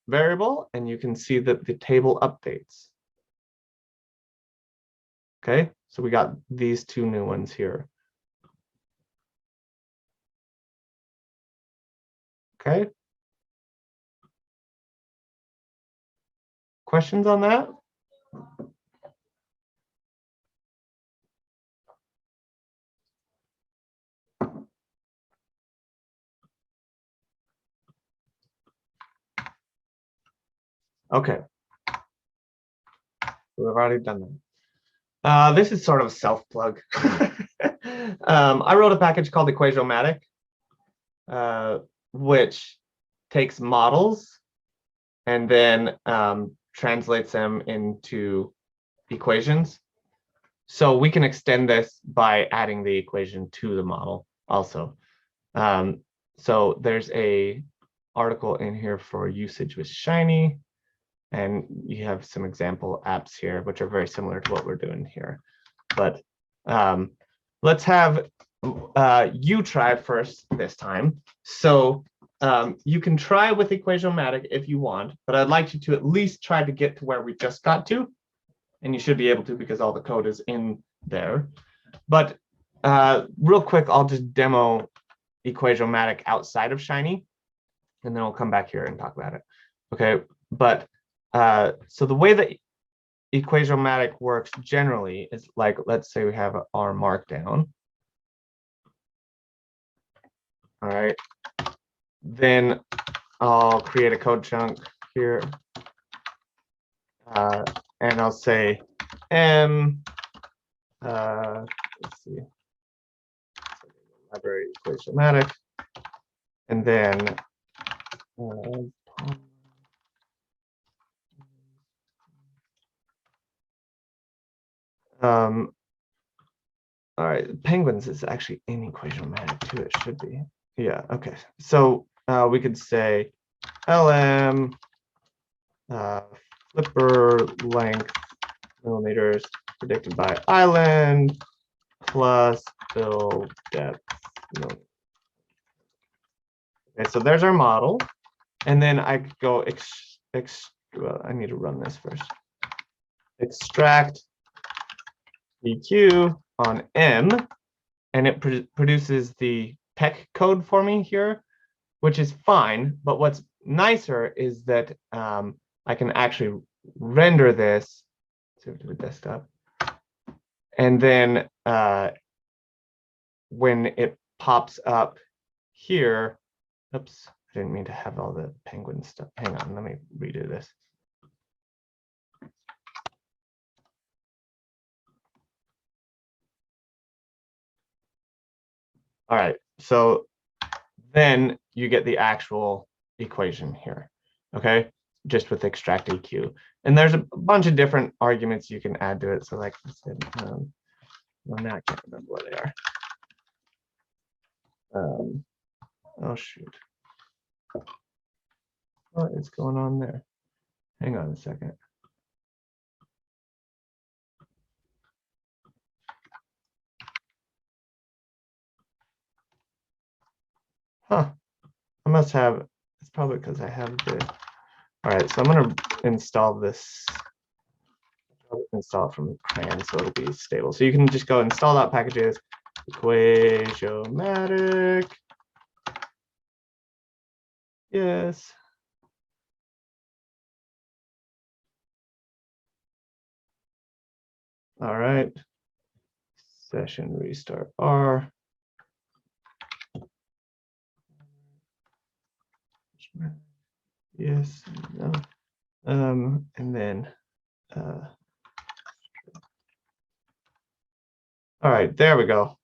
variable, and you can see that the table updates. Okay, so we got these two new ones here. Okay. Questions on that? Okay. We've already done that. This is sort of a self-plug. I wrote a package called Equasiomatic, which takes models and then translates them into equations. So we can extend this by adding the equation to the model also. So there's a article in here for usage with Shiny, and you have some example apps here, which are very similar to what we're doing here. But let's have you try first this time. So you can try with Equationomatic if you want, but I'd like you to at least try to get to where we just got to. And you should be able to because all the code is in there. But real quick, I'll just demo Equationomatic outside of Shiny, and then we'll come back here and talk about it. Okay, but so the way that Equationomatic works generally is like, let's say we have our markdown. All right, then I'll create a code chunk here, and I'll say M, let's see, library Equationomatic, and then all right, penguins is actually in Equationomatic too, it should be. Yeah, okay. So we could say LM flipper length millimeters predicted by island plus fill depth. Okay, so there's our model. And then I could go well, I need to run this first. Extract EQ on M, and it produces the PEC code for me here, which is fine. But what's nicer is that I can actually render this to the desktop, and then when it pops up here, oops, I didn't mean to have all the penguin stuff. Hang on, let me redo this. All right, so then you get the actual equation here, okay? Just with extract EQ. And there's a bunch of different arguments you can add to it. So like I said, well, now I can't remember what they are. Oh, shoot. What is going on there? Hang on a second. Huh. I must have, it's probably because I have the, all right, so I'm going to install this, install it from CRAN so it'll be stable. So you can just go install that packages, Equationomatic. Yes. All right. Session restart R. Yes. No. And then all right, there we go.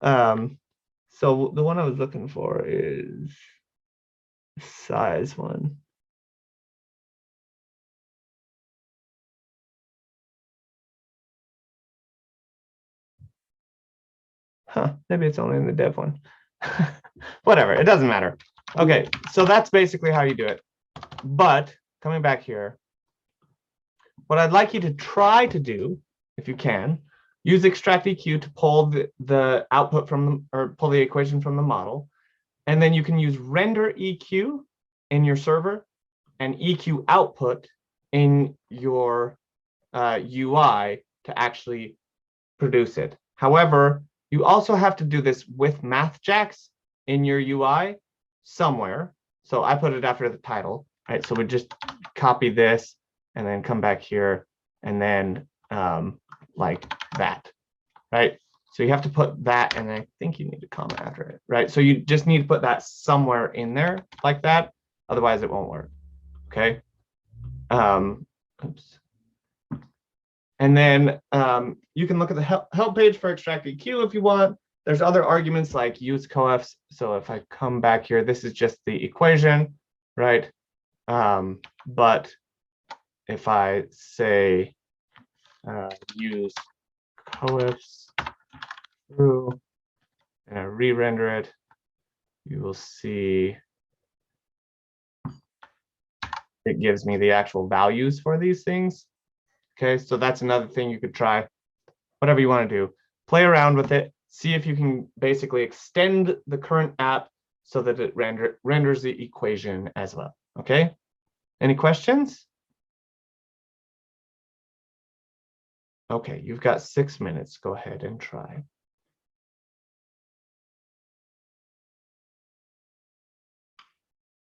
So the one I was looking for is size one. Huh, maybe it's only in the dev one. Whatever, it doesn't matter. Okay, so that's basically how you do it. But coming back here, what I'd like you to try to do, if you can, use extract EQ to pull the output from, or pull the equation from the model. And then you can use render EQ in your server and EQ output in your UI to actually produce it. However, you also have to do this with MathJax in your UI somewhere. So I put it after the title, right? So we just copy this and then come back here and then like that, right? So you have to put that, and I think you need a comma after it, right? So you just need to put that somewhere in there like that. Otherwise it won't work, okay? Oops. And then you can look at the help page for extract EQ if you want. There's other arguments like use coefs. So if I come back here, this is just the equation, right? But if I say use coefs true and I re-render it, you will see it gives me the actual values for these things. Okay, so that's another thing you could try. Whatever you want to do, play around with it, see if you can basically extend the current app so that it renders the equation as well. Okay, any questions? Okay, you've got 6 minutes. Go ahead and try.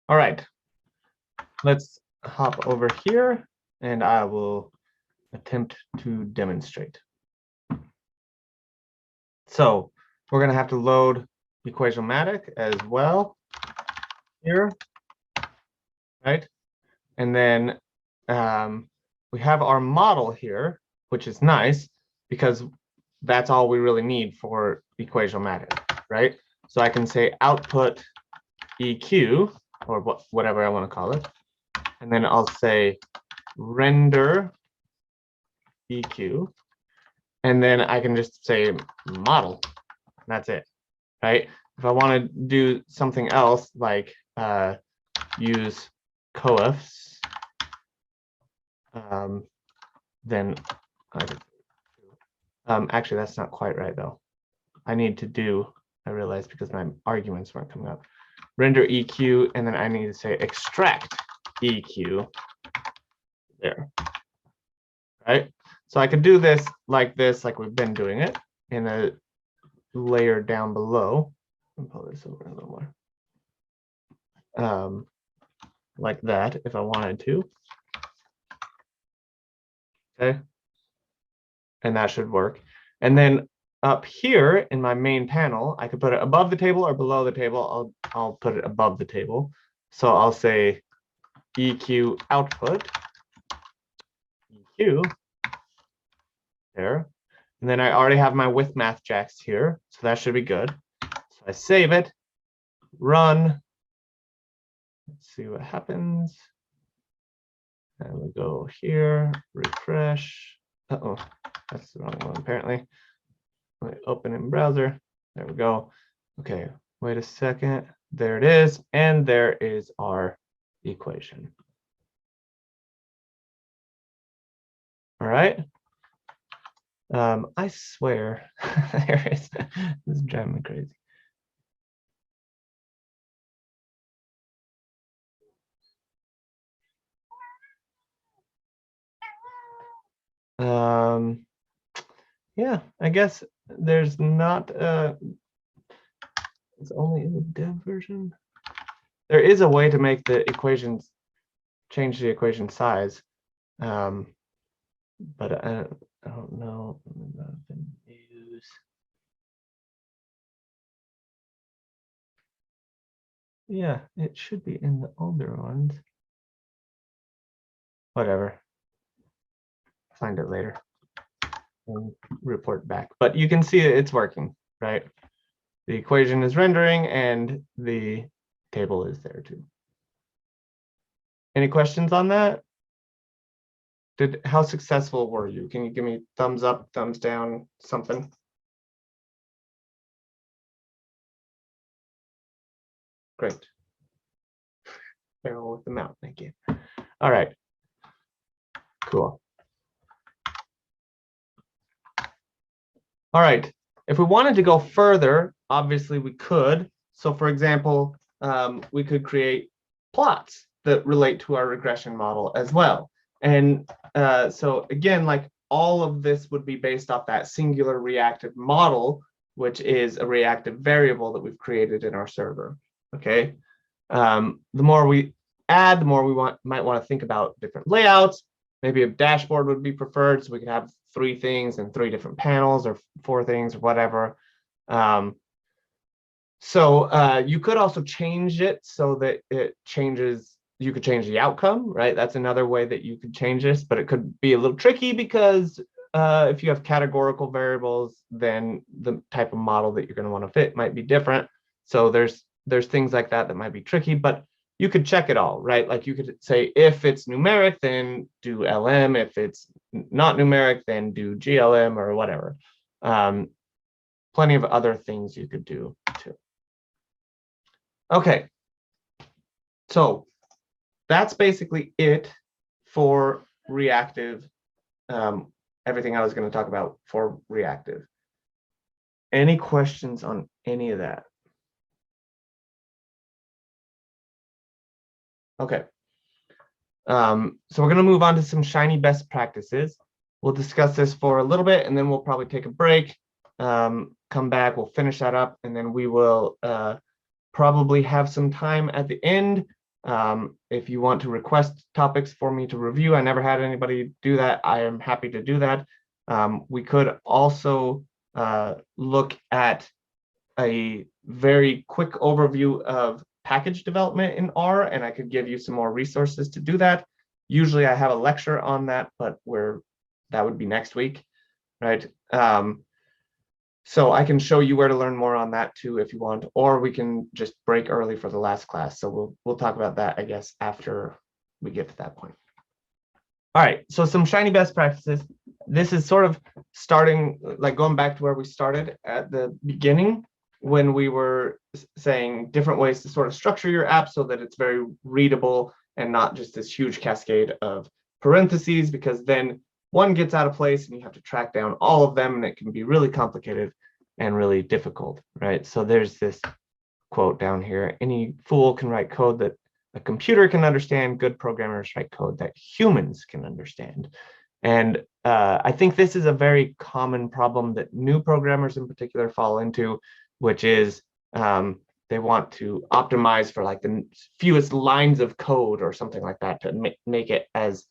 All right, let's hop over here and I will attempt to demonstrate. So we're going to have to load Equationmatic as well here, right? And then we have our model here, which is nice because that's all we really need for Equationmatic, right? So I can say output EQ, or whatever I want to call it, and then I'll say render EQ, and then I can just say model. That's it, right? If I want to do something else like use coefs, then actually that's not quite right though. I need to do, I realized because my arguments weren't coming up, render EQ, and then I need to say extract EQ there, right? So I could do this, like we've been doing it in a layer down below. I'll pull this over a little more. Like that, if I wanted to. Okay. And that should work. And then up here in my main panel, I could put it above the table or below the table. I'll put it above the table. So I'll say EQ output, EQ, there. And then I already have my with math jacks here, so that should be good. So I save it, run. Let's see what happens. And we go here, refresh. Uh-oh, that's the wrong one apparently. Let me open in browser. There we go. Okay, wait a second. There it is. And there is our equation. All right. I swear, there is, this is driving me crazy. Yeah, I guess there's not, it's only in the dev version. There is a way to make the equations, change the equation size. But I don't know. Yeah, it should be in the older ones. Whatever. Find it later and report back. But you can see it's working, right? The equation is rendering and the table is there too. Any questions on that? How successful were you? Can you give me thumbs up, thumbs down, something? Great. Barrel with the mouth, thank you. All right. Cool. All right. If we wanted to go further, obviously we could. So for example, we could create plots that relate to our regression model as well. And so again, like all of this would be based off that singular reactive model, which is a reactive variable that we've created in our server. Okay. The more we add, the more we might want to think about different layouts. Maybe a dashboard would be preferred, so we could have 3 things and 3 different panels, or 4 things, or whatever. So you could also change it so that it changes. You could change the outcome, right? That's another way that you could change this, but it could be a little tricky because if you have categorical variables, then the type of model that you're going to want to fit might be different. So there's things like that that might be tricky, but you could check it all, right? Like you could say, if it's numeric, then do LM. If it's not numeric, then do GLM or whatever. Plenty of other things you could do too. Okay, so that's basically it for reactive, everything I was going to talk about for reactive. Any questions on any of that? Okay. So we're going to move on to some Shiny best practices. We'll discuss this for a little bit, and then we'll probably take a break, come back, we'll finish that up, and then we will probably have some time at the end. If you want to request topics for me to review, I never had anybody do that. I am happy to do that. We could also look at a very quick overview of package development in R, and I could give you some more resources to do that. Usually I have a lecture on that, but that would be next week, right? So I can show you where to learn more on that too if you want, or we can just break early for the last class. So we'll talk about that, I guess, after we get to that point. All right, so some Shiny best practices. This is sort of starting, like going back to where we started at the beginning when we were saying different ways to sort of structure your app so that it's very readable and not just this huge cascade of parentheses, because then one gets out of place and you have to track down all of them, and it can be really complicated and really difficult, right? So there's this quote down here: any fool can write code that a computer can understand. Good programmers write code that humans can understand. And I think this is a very common problem that new programmers in particular fall into, which is they want to optimize for like the fewest lines of code or something like that to make it as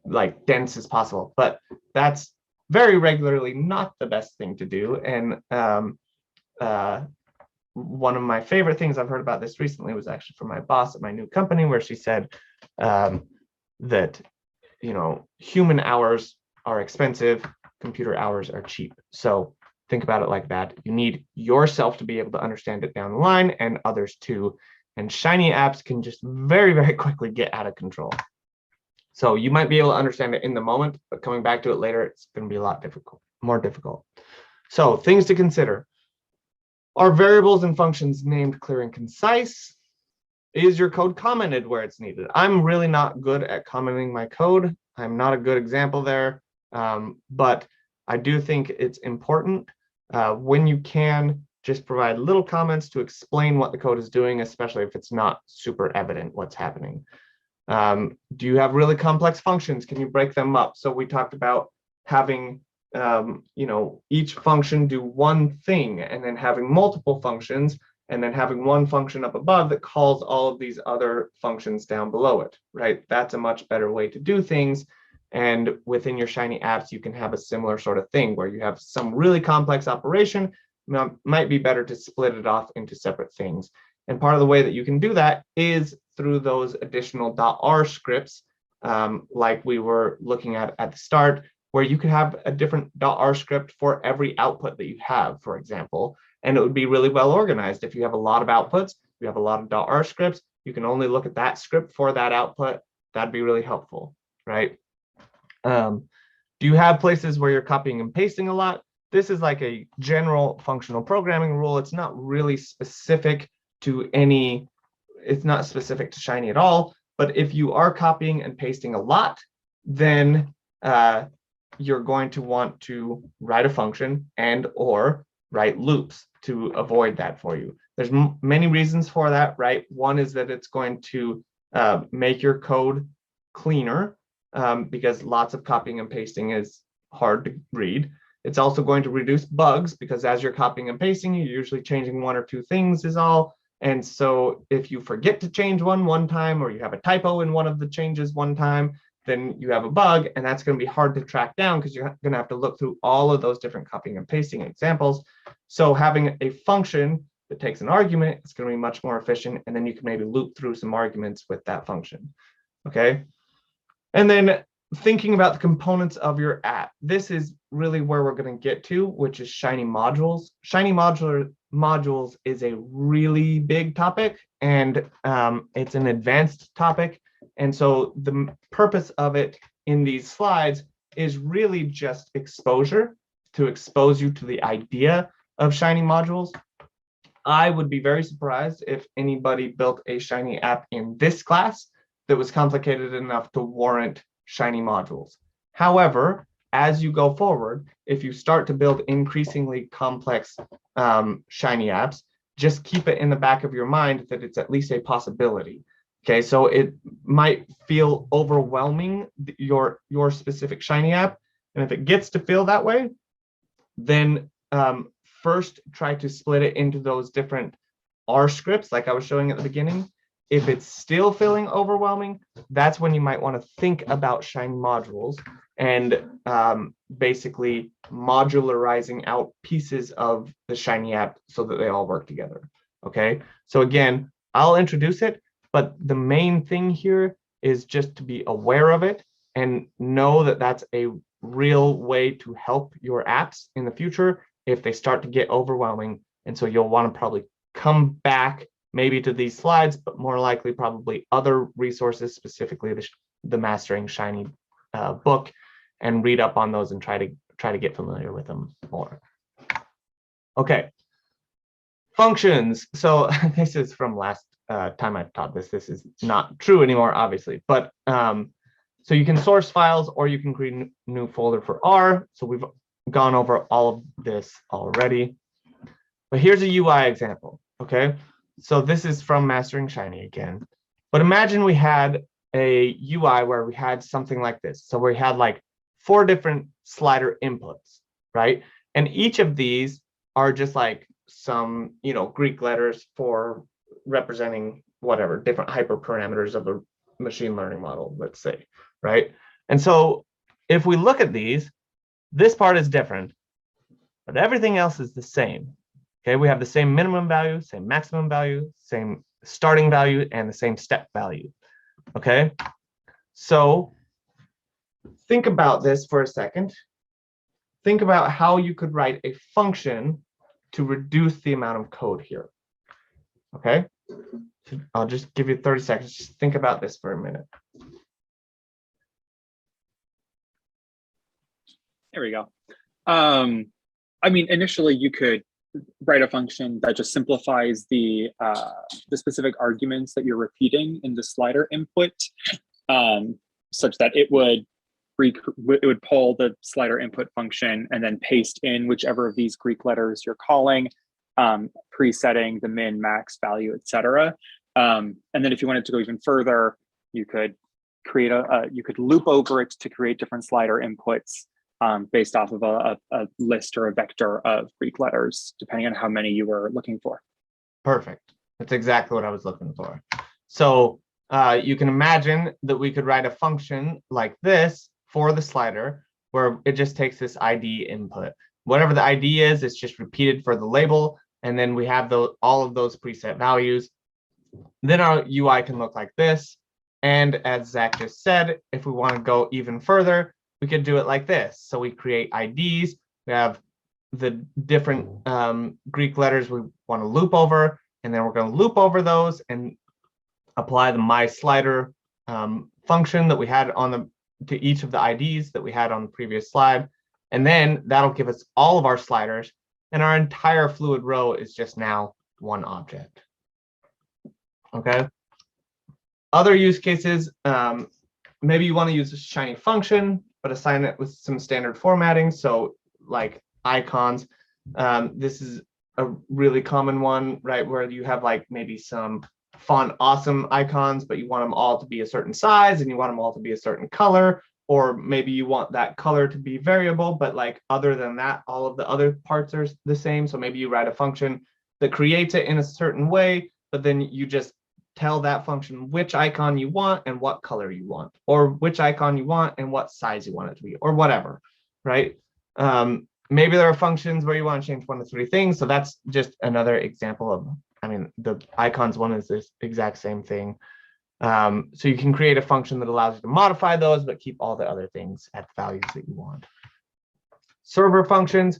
like dense as possible. But that's very regularly not the best thing to do. And one of my favorite things I've heard about this recently was actually from my boss at my new company, where she said that, you know, human hours are expensive, computer hours are cheap. So think about it like that. You need yourself to be able to understand it down the line, and others too. And Shiny apps can just very, very quickly get out of control. So you might be able to understand it in the moment, but coming back to it later, it's going to be a lot more difficult. So things to consider. Are variables and functions named clear and concise? Is your code commented where it's needed? I'm really not good at commenting my code. I'm not a good example there, but I do think it's important when you can just provide little comments to explain what the code is doing, especially if it's not super evident what's happening. Do you have really complex functions? Can you break them up? So we talked about having you know, each function do one thing, and then having multiple functions, and then having one function up above that calls all of these other functions down below it, right? That's a much better way to do things. And within your Shiny apps, you can have a similar sort of thing where you have some really complex operation. Might be better to split it off into separate things. And part of the way that you can do that is through those additional .r scripts, like we were looking at the start, where you could have a different .r script for every output that you have, for example, and it would be really well organized. If you have a lot of outputs, you have a lot of .r scripts, you can only look at that script for that output. That'd be really helpful, right? Do you have places where you're copying and pasting a lot? This is like a general functional programming rule. It's not really specific to it's not specific to Shiny at all, but if you are copying and pasting a lot, then you're going to want to write a function and or write loops to avoid that for you. There's many reasons for that, right? One is that it's going to make your code cleaner because lots of copying and pasting is hard to read. It's also going to reduce bugs because as you're copying and pasting, you're usually changing one or two things is all. And so if you forget to change one time, or you have a typo in one of the changes one time, then you have a bug, and that's going to be hard to track down because you're going to have to look through all of those different copying and pasting examples. So having a function that takes an argument is going to be much more efficient, and then you can maybe loop through some arguments with that function. Okay. And then thinking about the components of your app. This is really where we're going to get to, which is Shiny modules. Shiny modules is a really big topic, and it's an advanced topic. And so the purpose of it in these slides is really just exposure, to expose you to the idea of Shiny modules. I would be very surprised if anybody built a Shiny app in this class that was complicated enough to warrant Shiny modules. However, as you go forward, if you start to build increasingly complex Shiny apps, just keep it in the back of your mind that it's at least a possibility. Okay, so it might feel overwhelming, your specific Shiny app. And if it gets to feel that way, then first try to split it into those different R scripts like I was showing at the beginning. If it's still feeling overwhelming, that's when you might want to think about Shiny modules and basically modularizing out pieces of the Shiny app so that they all work together. Okay, so again, I'll introduce it, but the main thing here is just to be aware of it and know that that's a real way to help your apps in the future if they start to get overwhelming. And so you'll want to probably come back maybe to these slides, but more likely probably other resources, specifically the Mastering Shiny book, and read up on those and try to get familiar with them more. Okay, functions. So this is from last time I taught this. This is not true anymore, obviously, but so you can source files or you can create a new folder for R. So we've gone over all of this already, but here's a UI example. Okay, so this is from Mastering Shiny again, but imagine we had a UI where we had something like this. So we had like 4 different slider inputs, right? And each of these are just like some, Greek letters for representing whatever different hyperparameters of a machine learning model, let's say, right? And so if we look at these, this part is different, but everything else is the same. Okay, we have the same minimum value, same maximum value, same starting value, and the same step value. Okay, so think about this for a second. Think about how you could write a function to reduce the amount of code here. Okay, so I'll just give you 30 seconds. Just think about this for a minute. There we go. I mean, initially you could write a function that just simplifies the specific arguments that you're repeating in the slider input, such that it would pull the slider input function and then paste in whichever of these Greek letters you're calling, presetting the min, max value, etc. And then if you wanted to go even further, you could create you could loop over it to create different slider inputs based off of a list or a vector of Greek letters, depending on how many you were looking for. Perfect. That's exactly what I was looking for. So you can imagine that we could write a function like this for the slider, where it just takes this ID input. Whatever the ID is, it's just repeated for the label, and then we have all of those preset values. Then our UI can look like this. And as Zach just said, if we want to go even further, we could do it like this. So we create IDs. We have the different Greek letters we want to loop over, and then we're going to loop over those and apply the mySlider function that we had to each of the IDs that we had on the previous slide. And then that'll give us all of our sliders, and our entire fluid row is just now one object. Okay. Other use cases, maybe you want to use a Shiny function, but assign it with some standard formatting. So like icons, this is a really common one, right? Where you have like maybe some font awesome icons, but you want them all to be a certain size and you want them all to be a certain color, or maybe you want that color to be variable, but like other than that, all of the other parts are the same. So maybe you write a function that creates it in a certain way, but then you just tell that function which icon you want and what color you want, or which icon you want and what size you want it to be, or whatever, right? Maybe there are functions where you want to change 1 to 3 things. So that's just another example of, I mean, the icons one is this exact same thing. So you can create a function that allows you to modify those, but keep all the other things at the values that you want. Server functions.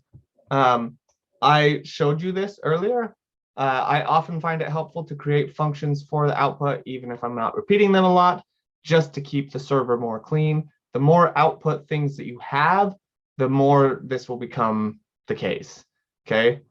I showed you this earlier. I often find it helpful to create functions for the output, even if I'm not repeating them a lot, just to keep the server more clean. The more output things that you have, the more this will become the case. Okay.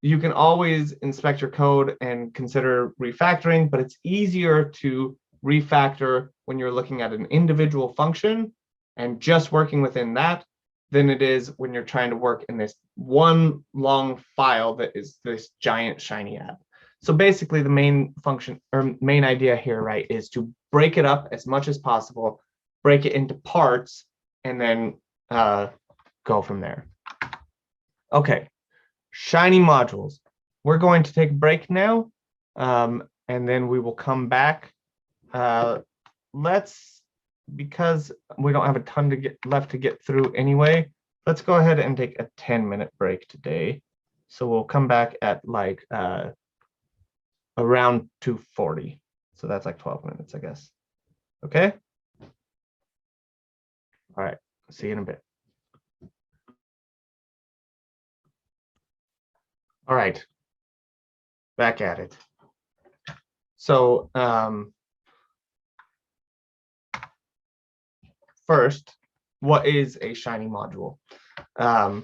You can always inspect your code and consider refactoring, but it's easier to refactor when you're looking at an individual function and just working within that than it is when you're trying to work in this one long file that is this giant Shiny app. So basically the main function or main idea here, right, is to break it up as much as possible, break it into parts, and then go from there. Okay, Shiny modules. We're going to take a break now, and then we will come back. Because we don't have a ton left to get through anyway, let's go ahead and take a 10-minute break today. So we'll come back at like around 2:40. So that's like 12 minutes, I guess. Okay. All right. See you in a bit. All right. Back at it. So first, what is a Shiny module? The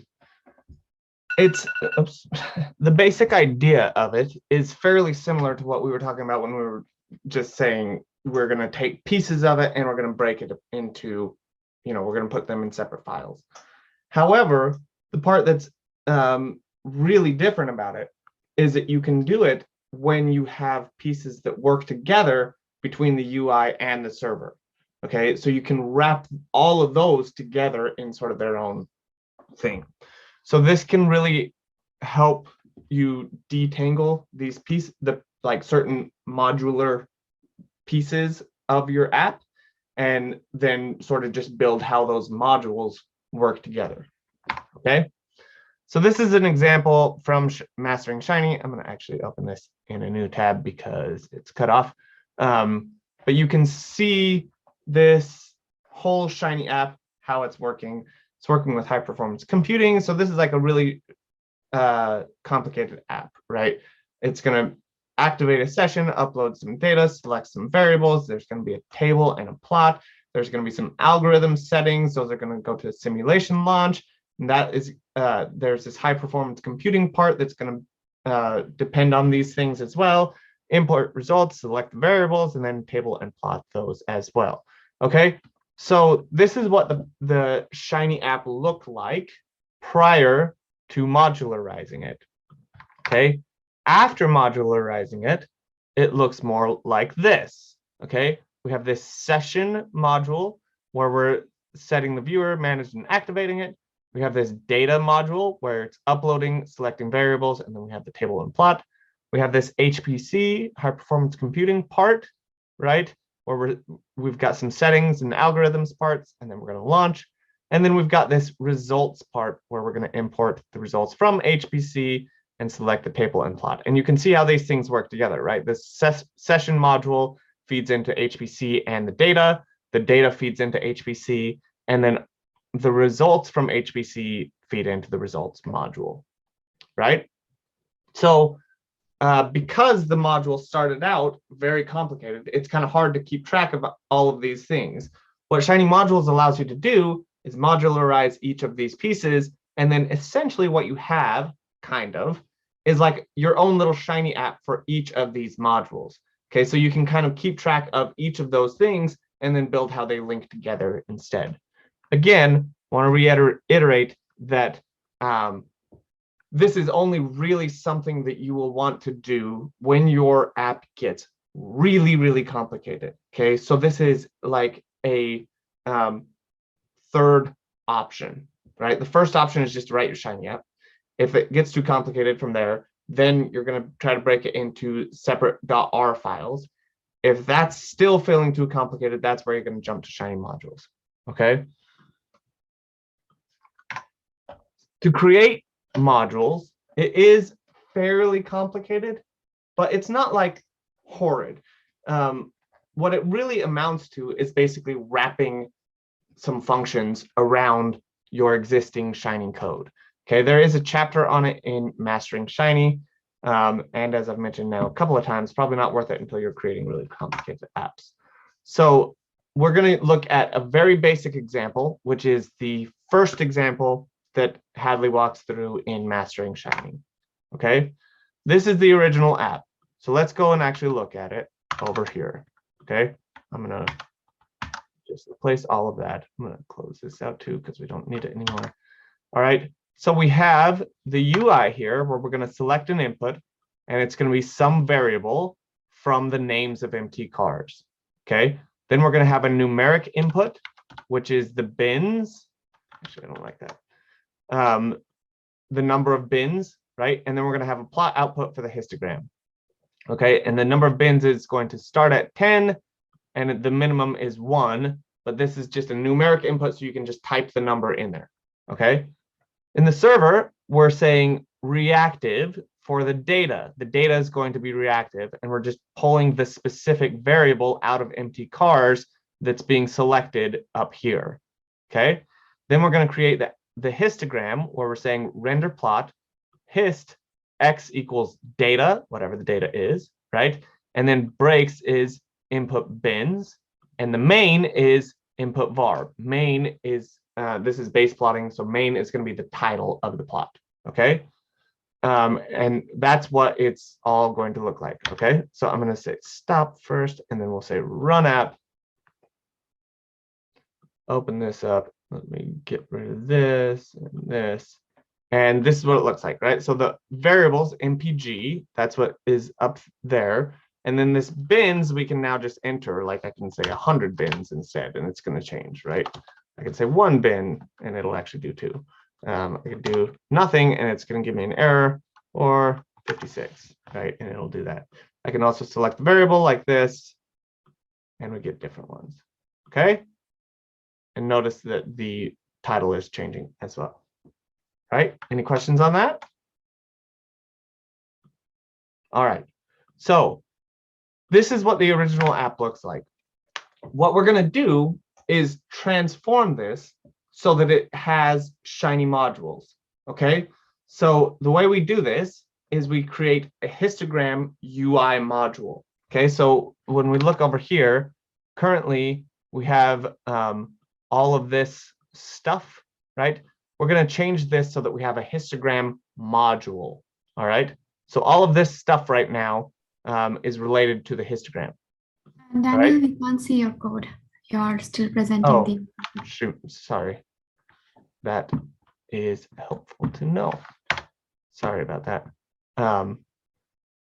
basic idea of it is fairly similar to what we were talking about when we were just saying we're going to take pieces of it and we're going to break it into, we're going to put them in separate files. However, the part that's really different about it is that you can do it when you have pieces that work together between the UI and the server. Okay, so you can wrap all of those together in sort of their own thing. So this can really help you detangle these pieces, like certain modular pieces of your app, and then sort of just build how those modules work together. Okay, so this is an example from Mastering Shiny. I'm going to actually open this in a new tab because it's cut off. But you can see this whole Shiny app, how it's working. It's working with high performance computing. So this is like a really complicated app, right? It's going to activate a session, upload some data, select some variables. There's going to be a table and a plot. There's going to be some algorithm settings. Those are going to go to simulation launch. And that is, there's this high performance computing part that's going to depend on these things as well. Import results, select the variables, and then table and plot those as well. Okay, so this is what the Shiny app looked like prior to modularizing it. Okay, after modularizing it, it looks more like this. Okay, we have this session module where we're setting the viewer, managing and activating it. We have this data module where it's uploading, selecting variables, and then we have the table and plot. We have this HPC, high performance computing part, right? Where we've got some settings and algorithms parts, and then we're going to launch. And then we've got this results part where we're going to import the results from HPC and select the table and plot. And you can see how these things work together, right? This session module feeds into HPC and the data feeds into HPC, and then the results from HPC feed into the results module, right? So because the module started out very complicated, it's kind of hard to keep track of all of these things. What Shiny Modules allows you to do is modularize each of these pieces, and then essentially what you have, kind of, is like your own little Shiny app for each of these modules. Okay, so you can kind of keep track of each of those things and then build how they link together instead. Again, I want to reiterate that this is only really something that you will want to do when your app gets really, really complicated. Okay, so this is like a third option, right? The first option is just to write your Shiny app. If it gets too complicated from there, then you're going to try to break it into separate .r files. If that's still feeling too complicated, that's where you're going to jump to Shiny Modules. Okay. To create modules, it is fairly complicated, but it's not like horrid. What it really amounts to is basically wrapping some functions around your existing Shiny code. Okay, there is a chapter on it in Mastering Shiny, and as I've mentioned now a couple of times, probably not worth it until you're creating really complicated apps. So we're going to look at a very basic example, which is the first example that Hadley walks through in Mastering Shiny. Okay, this is the original app. So let's go and actually look at it over here. Okay, I'm gonna just replace all of that. I'm going to close this out too because we don't need it anymore. All right. So we have the UI here where we're going to select an input, and it's going to be some variable from the names of empty cars. Okay. Then we're going to have a numeric input, which is the bins. Actually, I don't like that. The number of bins, right? And then we're going to have a plot output for the histogram. Okay. And the number of bins is going to start at 10, and the minimum is 1. But this is just a numeric input, so you can just type the number in there. Okay. In the server, we're saying reactive for the data. The data is going to be reactive, and we're just pulling the specific variable out of empty cars that's being selected up here. Okay. Then we're going to create the histogram where we're saying render plot hist x equals data, whatever the data is, right? And then breaks is input bins, and the main is input var. Main is this is base plotting, so main is going to be the title of the plot. Okay. And that's what it's all going to look like. Okay. So I'm going to say stop first, and then we'll say run app. Open this up. Let me get rid of this and this. And this is what it looks like, right? So the variables mpg, that's what is up there. And then this bins, we can now just enter, like I can say 100 bins instead, and it's going to change, right? I can say 1 bin, and it'll actually do 2. I can do nothing, and it's going to give me an error, or 56, right? And it'll do that. I can also select the variable like this, and we get different ones, okay? And notice that the title is changing as well. Right? Any questions on that? All right. So this is what the original app looks like. What we're going to do is transform this so that it has Shiny modules. Okay. So the way we do this is we create a histogram UI module. Okay. So when we look over here, currently we have all of this stuff, right? We're going to change this so that we have a histogram module. All right. So all of this stuff right now is related to the histogram. And Daniel, we can't see your code. You're still presenting the. Shoot. Sorry. That is helpful to know. Sorry about that.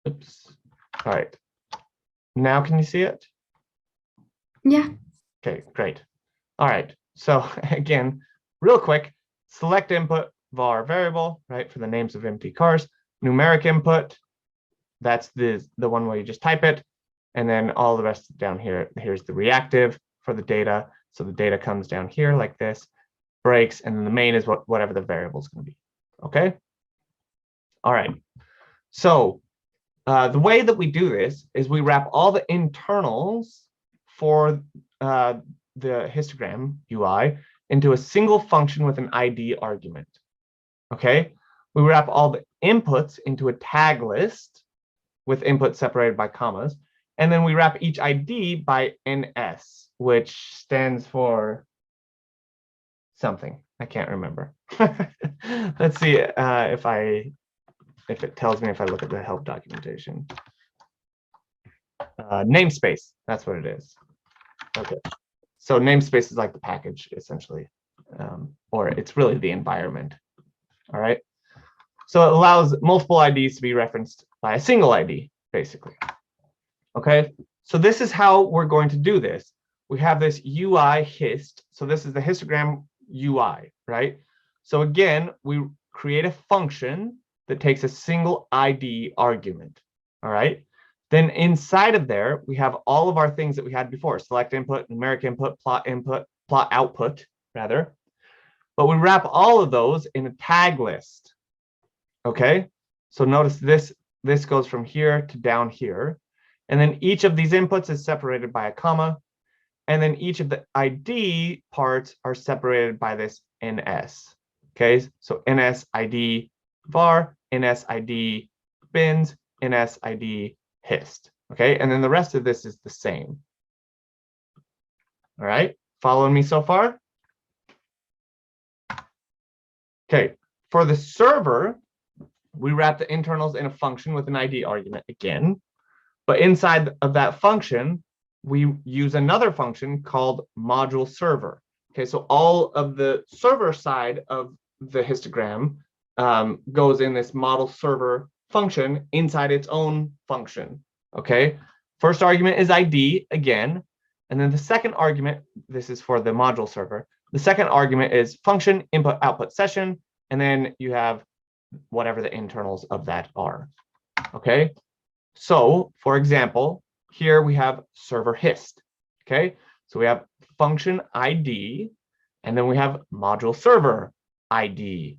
Oops. All right. Now can you see it? Yeah. Okay, great. All right. So again, real quick. Select input var variable, right, for the names of empty cars. Numeric input, that's the one where you just type it. And then all the rest down here, here's the reactive for the data. So the data comes down here like this, breaks, and then the main is whatever the variable is going to be. Okay. All right. So the way that we do this is we wrap all the internals for the histogram UI into a single function with an ID argument. Okay, we wrap all the inputs into a tag list with inputs separated by commas, and then we wrap each ID by NS, which stands for something. I can't remember. Let's see if it tells me if I look at the help documentation. Namespace, that's what it is. Okay. So namespace is like the package, essentially, or it's really the environment. All right. So it allows multiple IDs to be referenced by a single ID, basically. Okay. So this is how we're going to do this. We have this UI hist. So this is the histogram UI, right? So again, we create a function that takes a single ID argument. All right. Then inside of there, we have all of our things that we had before: select input, numeric input, plot output, rather. But we wrap all of those in a tag list. Okay, so notice this goes from here to down here. And then each of these inputs is separated by a comma. And then each of the ID parts are separated by this NS. Okay, so NS ID var, NS ID bins, NS ID hist. Okay, and then the rest of this is the same. All right, following me so far? Okay, for the server, we wrap the internals in a function with an ID argument again, but inside of that function, we use another function called module server. Okay, so all of the server side of the histogram goes in this model server function inside its own function. Okay, first argument is ID again, and then the second argument, this is for the module server. The second argument is function input output session, and then you have whatever the internals of that are. Okay, so for example, here we have server hist. Okay, so we have function ID, and then we have module server ID,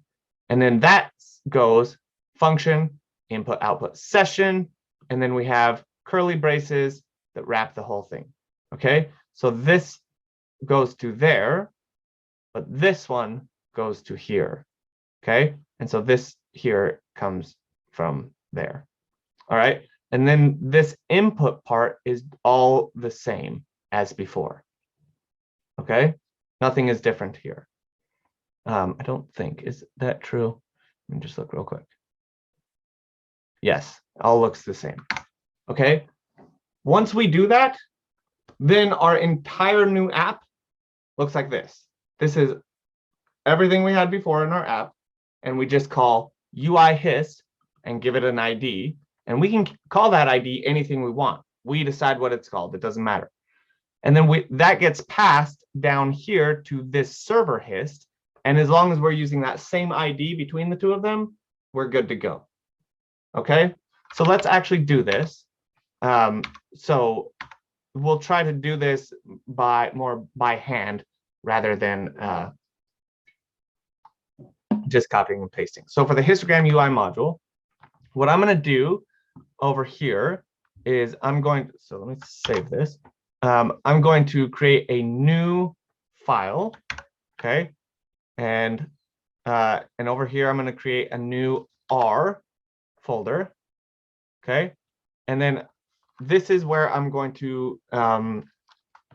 and then that goes function input output session, and then we have curly braces that wrap the whole thing. Okay, so this goes to there, but this one goes to here. Okay, and so this here comes from there. All right, and then this input part is all the same as before. Okay, nothing is different here. I don't think, is that true? Let me just look real quick. Yes, all looks the same. Okay, once we do that, then our entire new app looks like this. This is everything we had before in our app, and we just call UI hist and give it an ID, and we can call that ID anything we want. We decide what it's called, it doesn't matter. And then that gets passed down here to this server hist, and as long as we're using that same ID between the two of them, we're good to go. Okay, so let's actually do this. So we'll try to do this more by hand rather than just copying and pasting. So for the histogram UI module, what I'm going to do over here is so let me save this. I'm going to create a new file, okay, and over here I'm going to create a new R folder, okay, and then this is where I'm going to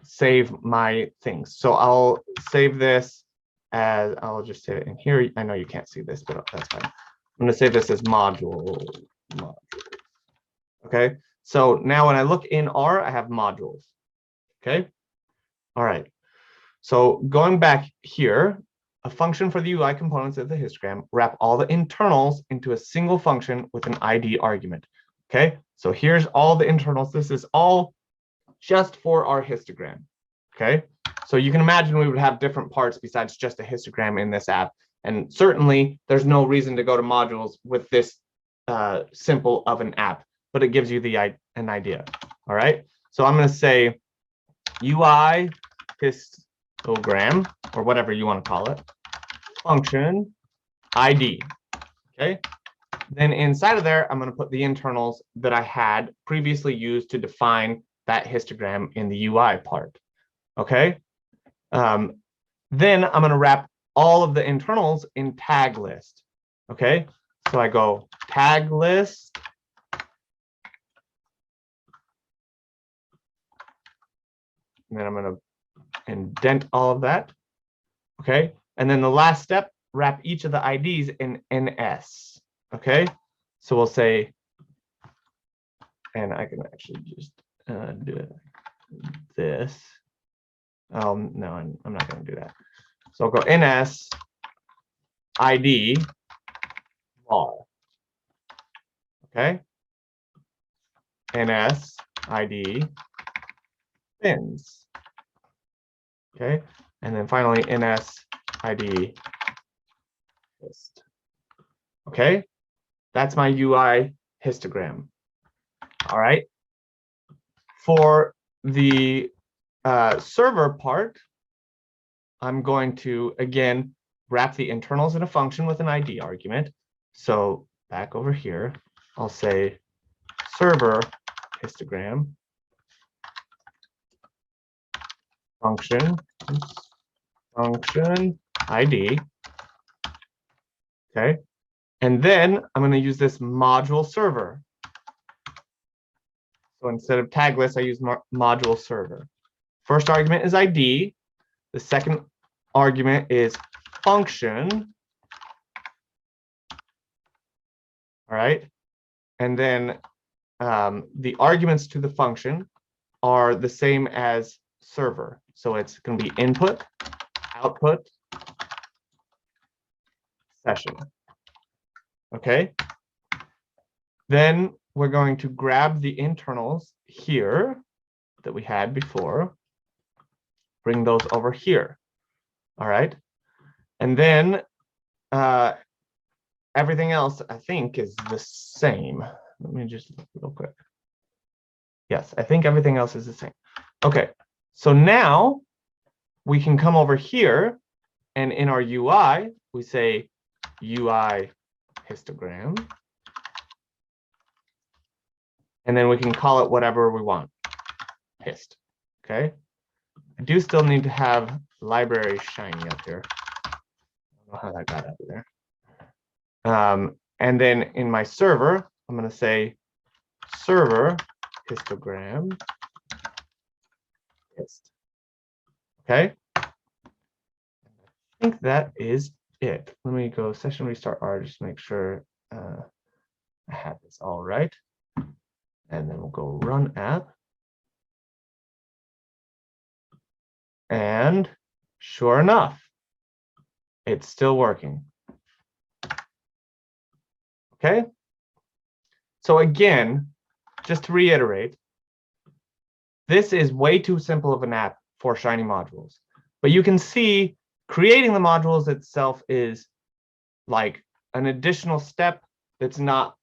save my things. So I'll save this as, I'll just save it in here. I know you can't see this, but that's fine. I'm going to save this as module. Okay, so now when I look in R, I have modules. Okay, all right. So going back here, a function for the UI components of the histogram wrap all the internals into a single function with an ID argument. Okay, so here's all the internals. This is all just for our histogram. Okay, so you can imagine we would have different parts besides just a histogram in this app. And certainly there's no reason to go to modules with this simple of an app, but it gives you an idea. All right, so I'm going to say UI histogram, or whatever you want to call it, function ID. Okay, then inside of there, I'm going to put the internals that I had previously used to define that histogram in the UI part. Okay, then I'm going to wrap all of the internals in tag list. Okay, so I go tag list, and then I'm going to indent all of that. Okay, and then the last step, wrap each of the IDs in NS. Okay, so we'll say, and I can actually just do this. No, I'm not going to do that. So I'll go NS ID var. Okay, NS ID bins. Okay, and then finally NS ID list. Okay, that's my UI histogram. All right, for the server part, I'm going to again wrap the internals in a function with an ID argument. So back over here, I'll say server histogram function ID. Okay, and then I'm going to use this module server. So instead of tag list, I use module server. First argument is ID. The second argument is function. All right, and then the arguments to the function are the same as server. So it's going to be input, output, session. Okay. Then we're going to grab the internals here that we had before, bring those over here. All right. And then everything else, I think, is the same. Let me just look real quick. Yes, I think everything else is the same. Okay, so now we can come over here, and in our UI, we say UI histogram. And then we can call it whatever we want, hist. Okay. I do still need to have library shiny up here. I don't know how that got up there. And then in my server, I'm going to say server histogram hist. Okay. I think that is it. Let me go session restart R just to make sure I have this all right. And then we'll go run app. And sure enough, it's still working. Okay. So again, just to reiterate, this is way too simple of an app for Shiny modules. But you can see creating the modules itself is like an additional step that's not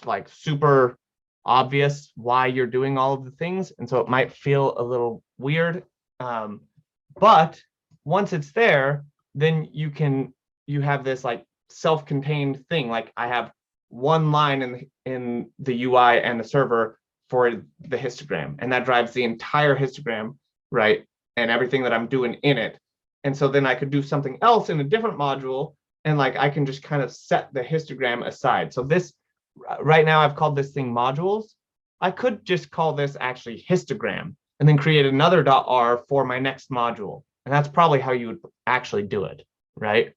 like super obvious why you're doing all of the things. And so it might feel a little weird. But once it's there, then you have this like self-contained thing. Like I have one line in the UI and the server for the histogram, and that drives the entire histogram, right? And everything that I'm doing in it. And so then I could do something else in a different module, and like I can just kind of set the histogram aside. So this right now I've called this thing modules. I could just call this actually histogram and then create another .r for my next module. And that's probably how you would actually do it, right?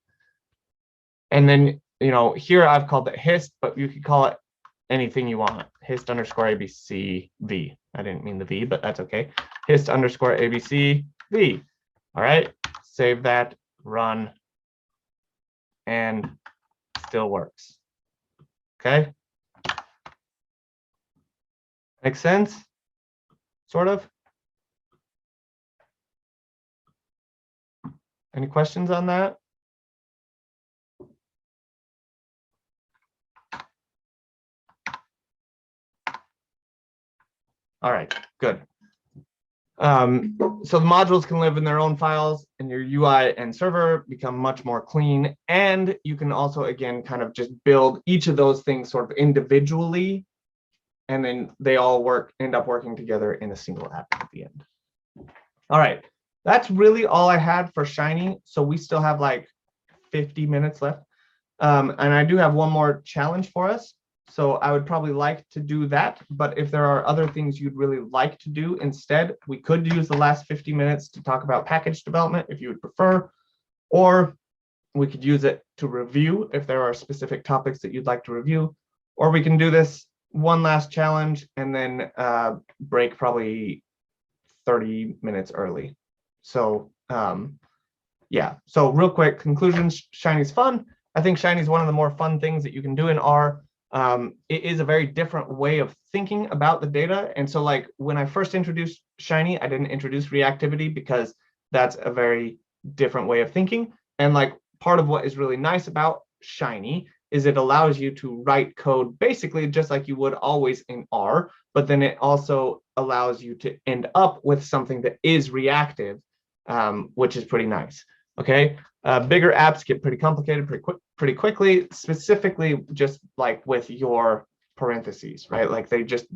And then, you know, here I've called it hist, but you could call it anything you want. Hist underscore ABC V. I didn't mean the V, but that's okay. Hist underscore ABC V. All right, save that, run, and still works. Okay. Make sense? Sort of? Any questions on that? All right, good. So the modules can live in their own files, and your UI and server become much more clean. And you can also, again, kind of just build each of those things sort of individually, and then they all end up working together in a single app at the end. All right, that's really all I had for Shiny. So we still have like 50 minutes left. And I do have one more challenge for us. So I would probably like to do that. But if there are other things you'd really like to do instead, we could use the last 50 minutes to talk about package development if you would prefer, or we could use it to review if there are specific topics that you'd like to review, or we can do this one last challenge and then break probably 30 minutes early. So yeah, so real quick conclusions, Shiny's fun. I think Shiny is one of the more fun things that you can do in R. It is a very different way of thinking about the data. And so like when I first introduced Shiny, I didn't introduce reactivity because that's a very different way of thinking. And like part of what is really nice about Shiny is it allows you to write code basically just like you would always in R, but then it also allows you to end up with something that is reactive, which is pretty nice. Okay, bigger apps get pretty complicated pretty quickly, specifically just like with your parentheses, right? Like they just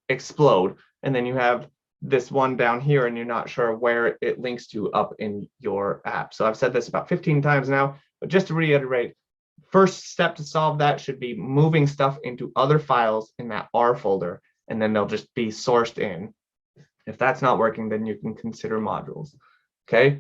explode, and then you have this one down here and you're not sure where it links to up in your app. So I've said this about 15 times now, but just to reiterate, first step to solve that should be moving stuff into other files in that R folder, and then they'll just be sourced in. If that's not working, then you can consider modules. Okay.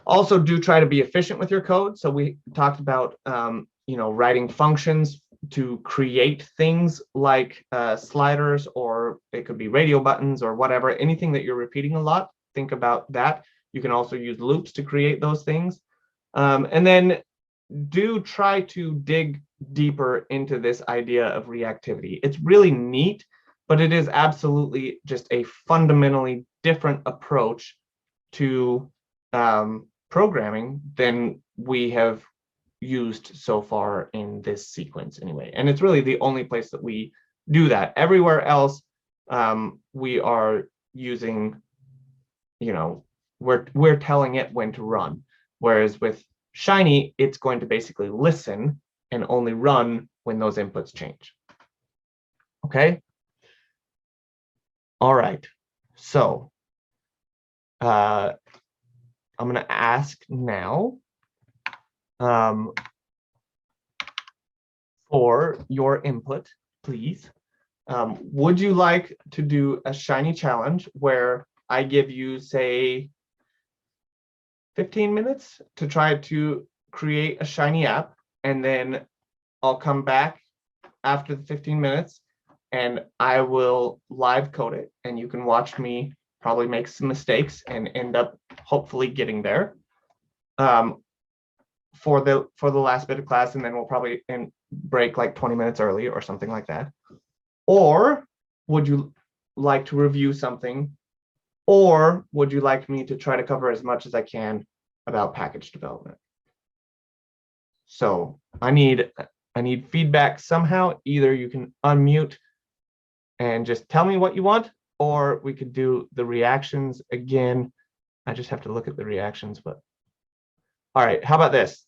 Also, do try to be efficient with your code. So we talked about, you know, writing functions to create things like sliders, or it could be radio buttons or whatever, anything that you're repeating a lot, think about that. You can also use loops to create those things. And then do try to dig deeper into this idea of reactivity. It's really neat, but it is absolutely just a fundamentally different approach to programming than we have used so far in this sequence anyway. And it's really the only place that we do that. Everywhere else, we are using, we're telling it when to run. Whereas with Shiny, it's going to basically listen and only run when those inputs change. Okay. All right. So I'm going to ask now for your input, please. Would you like to do a Shiny challenge where I give you, say, 15 minutes to try to create a Shiny app, and then I'll come back after the 15 minutes and I will live code it, and you can watch me probably make some mistakes and end up hopefully getting there for the last bit of class, and then we'll probably break like 20 minutes early or something like that. Or would you like to review something? Or would you like me to try to cover as much as I can about package development? So I need feedback somehow. Either you can unmute and just tell me what you want, or we could do the reactions again. I just have to look at the reactions, but all right, how about this?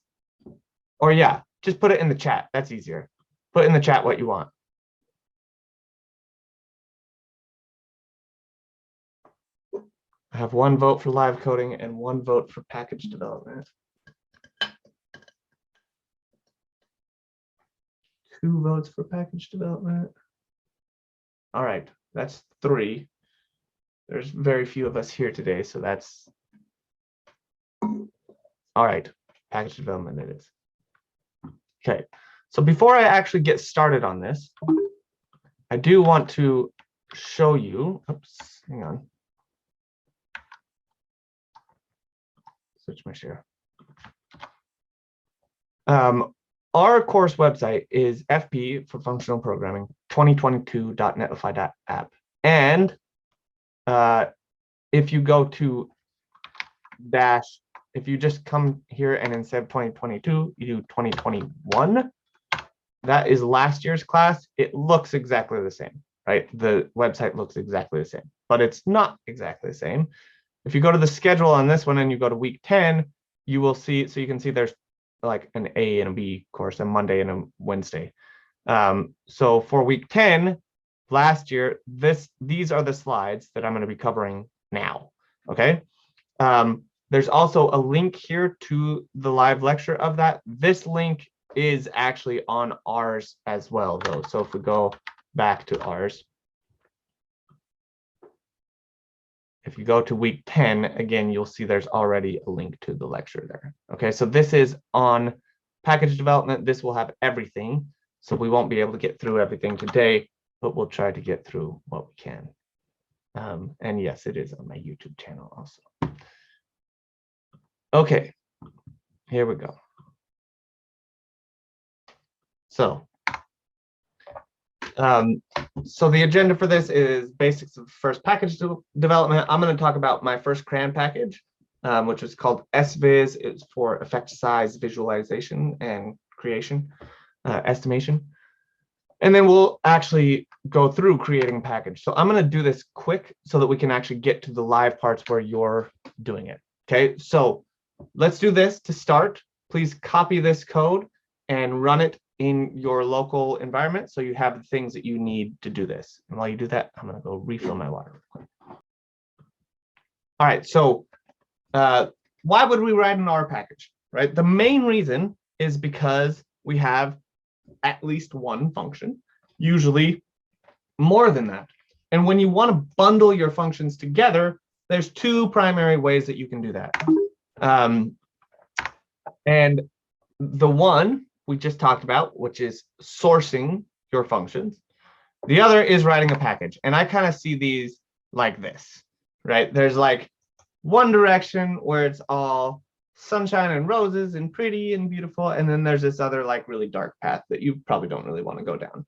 Or yeah, just put it in the chat. That's easier. Put in the chat what you want. I have 1 vote for live coding and 1 vote for package development. 2 votes for package development. All right, that's 3. There's very few of us here today, so that's all right. Package development it is. Okay, so before I actually get started on this, I do want to show you, oops, hang on. Switch my share. Our course website is FP for Functional Programming 2022.netlify.app. And if you go to dash, if you just come here and instead of 2022, you do 2021, that is last year's class. It looks exactly the same, right? The website looks exactly the same, but it's not exactly the same. If you go to the schedule on this one and you go to week 10, you will see, so you can see there's like an A and a B course, a Monday and a Wednesday. So for week 10, last year, these are the slides that I'm going to be covering now, okay? There's also a link here to the live lecture of that. This link is actually on ours as well, though. So if we go back to ours, if you go to week 10, again, you'll see there's already a link to the lecture there. Okay, so this is on package development. This will have everything. So we won't be able to get through everything today, but we'll try to get through what we can. And yes, it is on my YouTube channel also. Okay, here we go. So the agenda for this is basics of first package development. I'm going to talk about my first CRAN package, which is called SViz. It's for effect size visualization and creation, estimation. And then we'll actually go through creating a package. So I'm going to do this quick so that we can actually get to the live parts where you're doing it. Okay, so let's do this to start. Please copy this code and run it in your local environment so you have the things that you need to do this. And while you do that, I'm going to go refill my water real quick. All right, so why would we write an R package, right? The main reason is because we have at least one function, usually more than that. And when you want to bundle your functions together, there's 2 primary ways that you can do that. And the one we just talked about, which is sourcing your functions. The other is writing a package. And I kind of see these like this, right? There's like one direction where it's all sunshine and roses and pretty and beautiful. And then there's this other like really dark path that you probably don't really want to go down.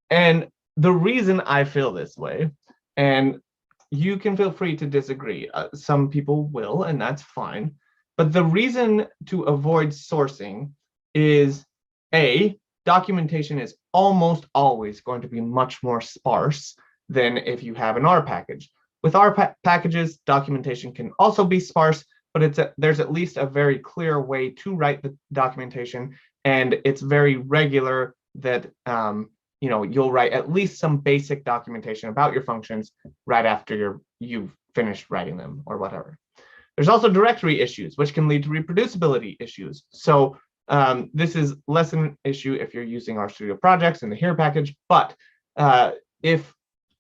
And the reason I feel this way, and you can feel free to disagree. Some people will, and that's fine. But the reason to avoid sourcing is A, documentation is almost always going to be much more sparse than if you have an R package. With R packages, documentation can also be sparse, but there's at least a very clear way to write the documentation, and it's very regular that you'll write at least some basic documentation about your functions right after you've finished writing them or whatever. There's also directory issues, which can lead to reproducibility issues. So this is less an issue if you're using RStudio projects in the here package, but if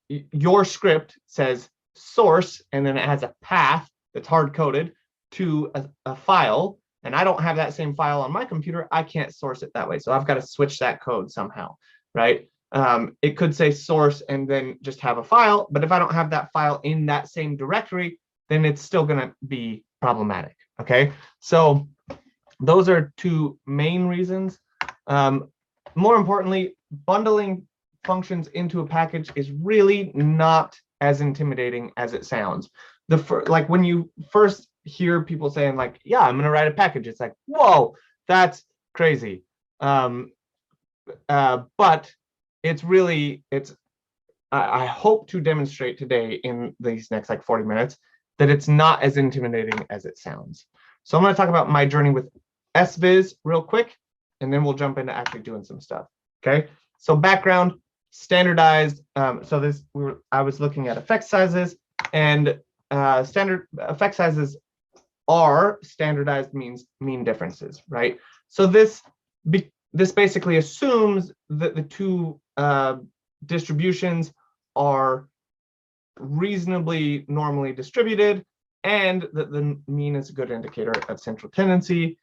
your script says source and then it has a path that's hard-coded to a file, and I don't have that same file on my computer, I can't source it that way. So I've got to switch that code somehow, right? It could say source and then just have a file, but if I don't have that file in that same directory, then it's still going to be problematic, okay? So those are two main reasons. More importantly, bundling functions into a package is really not as intimidating as it sounds. Like when you first hear people saying like, yeah, I'm going to write a package, it's like, whoa, that's crazy. But I hope to demonstrate today in these next like 40 minutes that it's not as intimidating as it sounds. So I'm going to talk about my journey with SViz real quick, and then we'll jump into actually doing some stuff. Okay. So background, standardized. I was looking at effect sizes, and standard effect sizes are standardized mean differences, right? So this basically assumes that the two distributions are reasonably normally distributed, and that the mean is a good indicator of central tendency.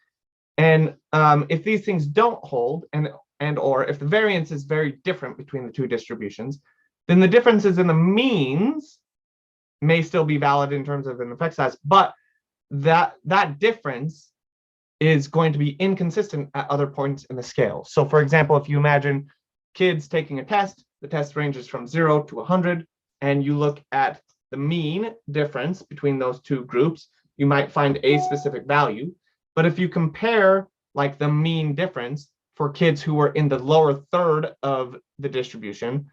And if these things don't hold, or if the variance is very different between the two distributions, then the differences in the means may still be valid in terms of an effect size, but that difference is going to be inconsistent at other points in the scale. So for example, if you imagine kids taking a test, the test ranges from 0 to 100, and you look at the mean difference between those two groups, you might find a specific value. But if you compare like the mean difference for kids who are in the lower third of the distribution,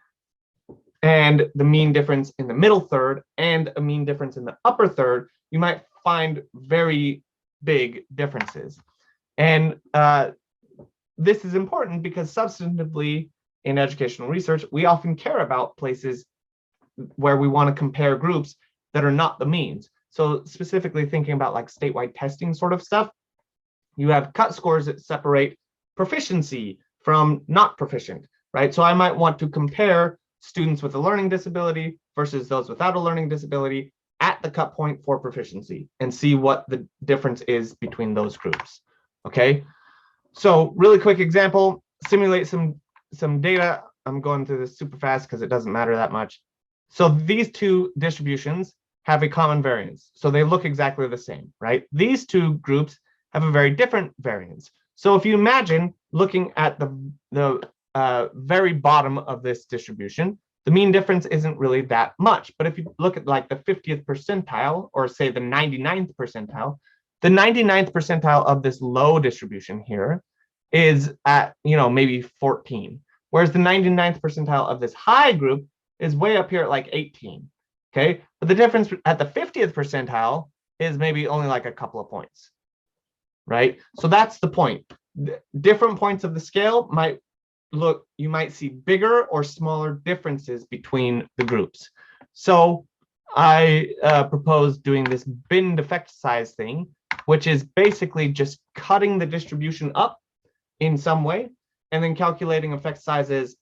and the mean difference in the middle third, and a mean difference in the upper third, you might find very big differences. And this is important because substantively in educational research, we often care about places where we want to compare groups that are not the means. So specifically thinking about like statewide testing sort of stuff, you have cut scores that separate proficiency from not proficient, right? So I might want to compare students with a learning disability versus those without a learning disability at the cut point for proficiency and see what the difference is between those groups, okay? So really quick example, simulate some data. I'm going through this super fast because it doesn't matter that much. So these two distributions have a common variance. So they look exactly the same, right? These two groups have a very different variance. So if you imagine looking at the very bottom of this distribution, the mean difference isn't really that much. But if you look at like the 50th percentile, or say the 99th percentile, the 99th percentile of this low distribution here is at, maybe 14. Whereas the 99th percentile of this high group is way up here at like 18, okay? But the difference at the 50th percentile is maybe only like a couple of points, right? So that's the point. Different points of the scale you might see bigger or smaller differences between the groups. So I propose doing this binned effect size thing, which is basically just cutting the distribution up in some way and then calculating effect sizes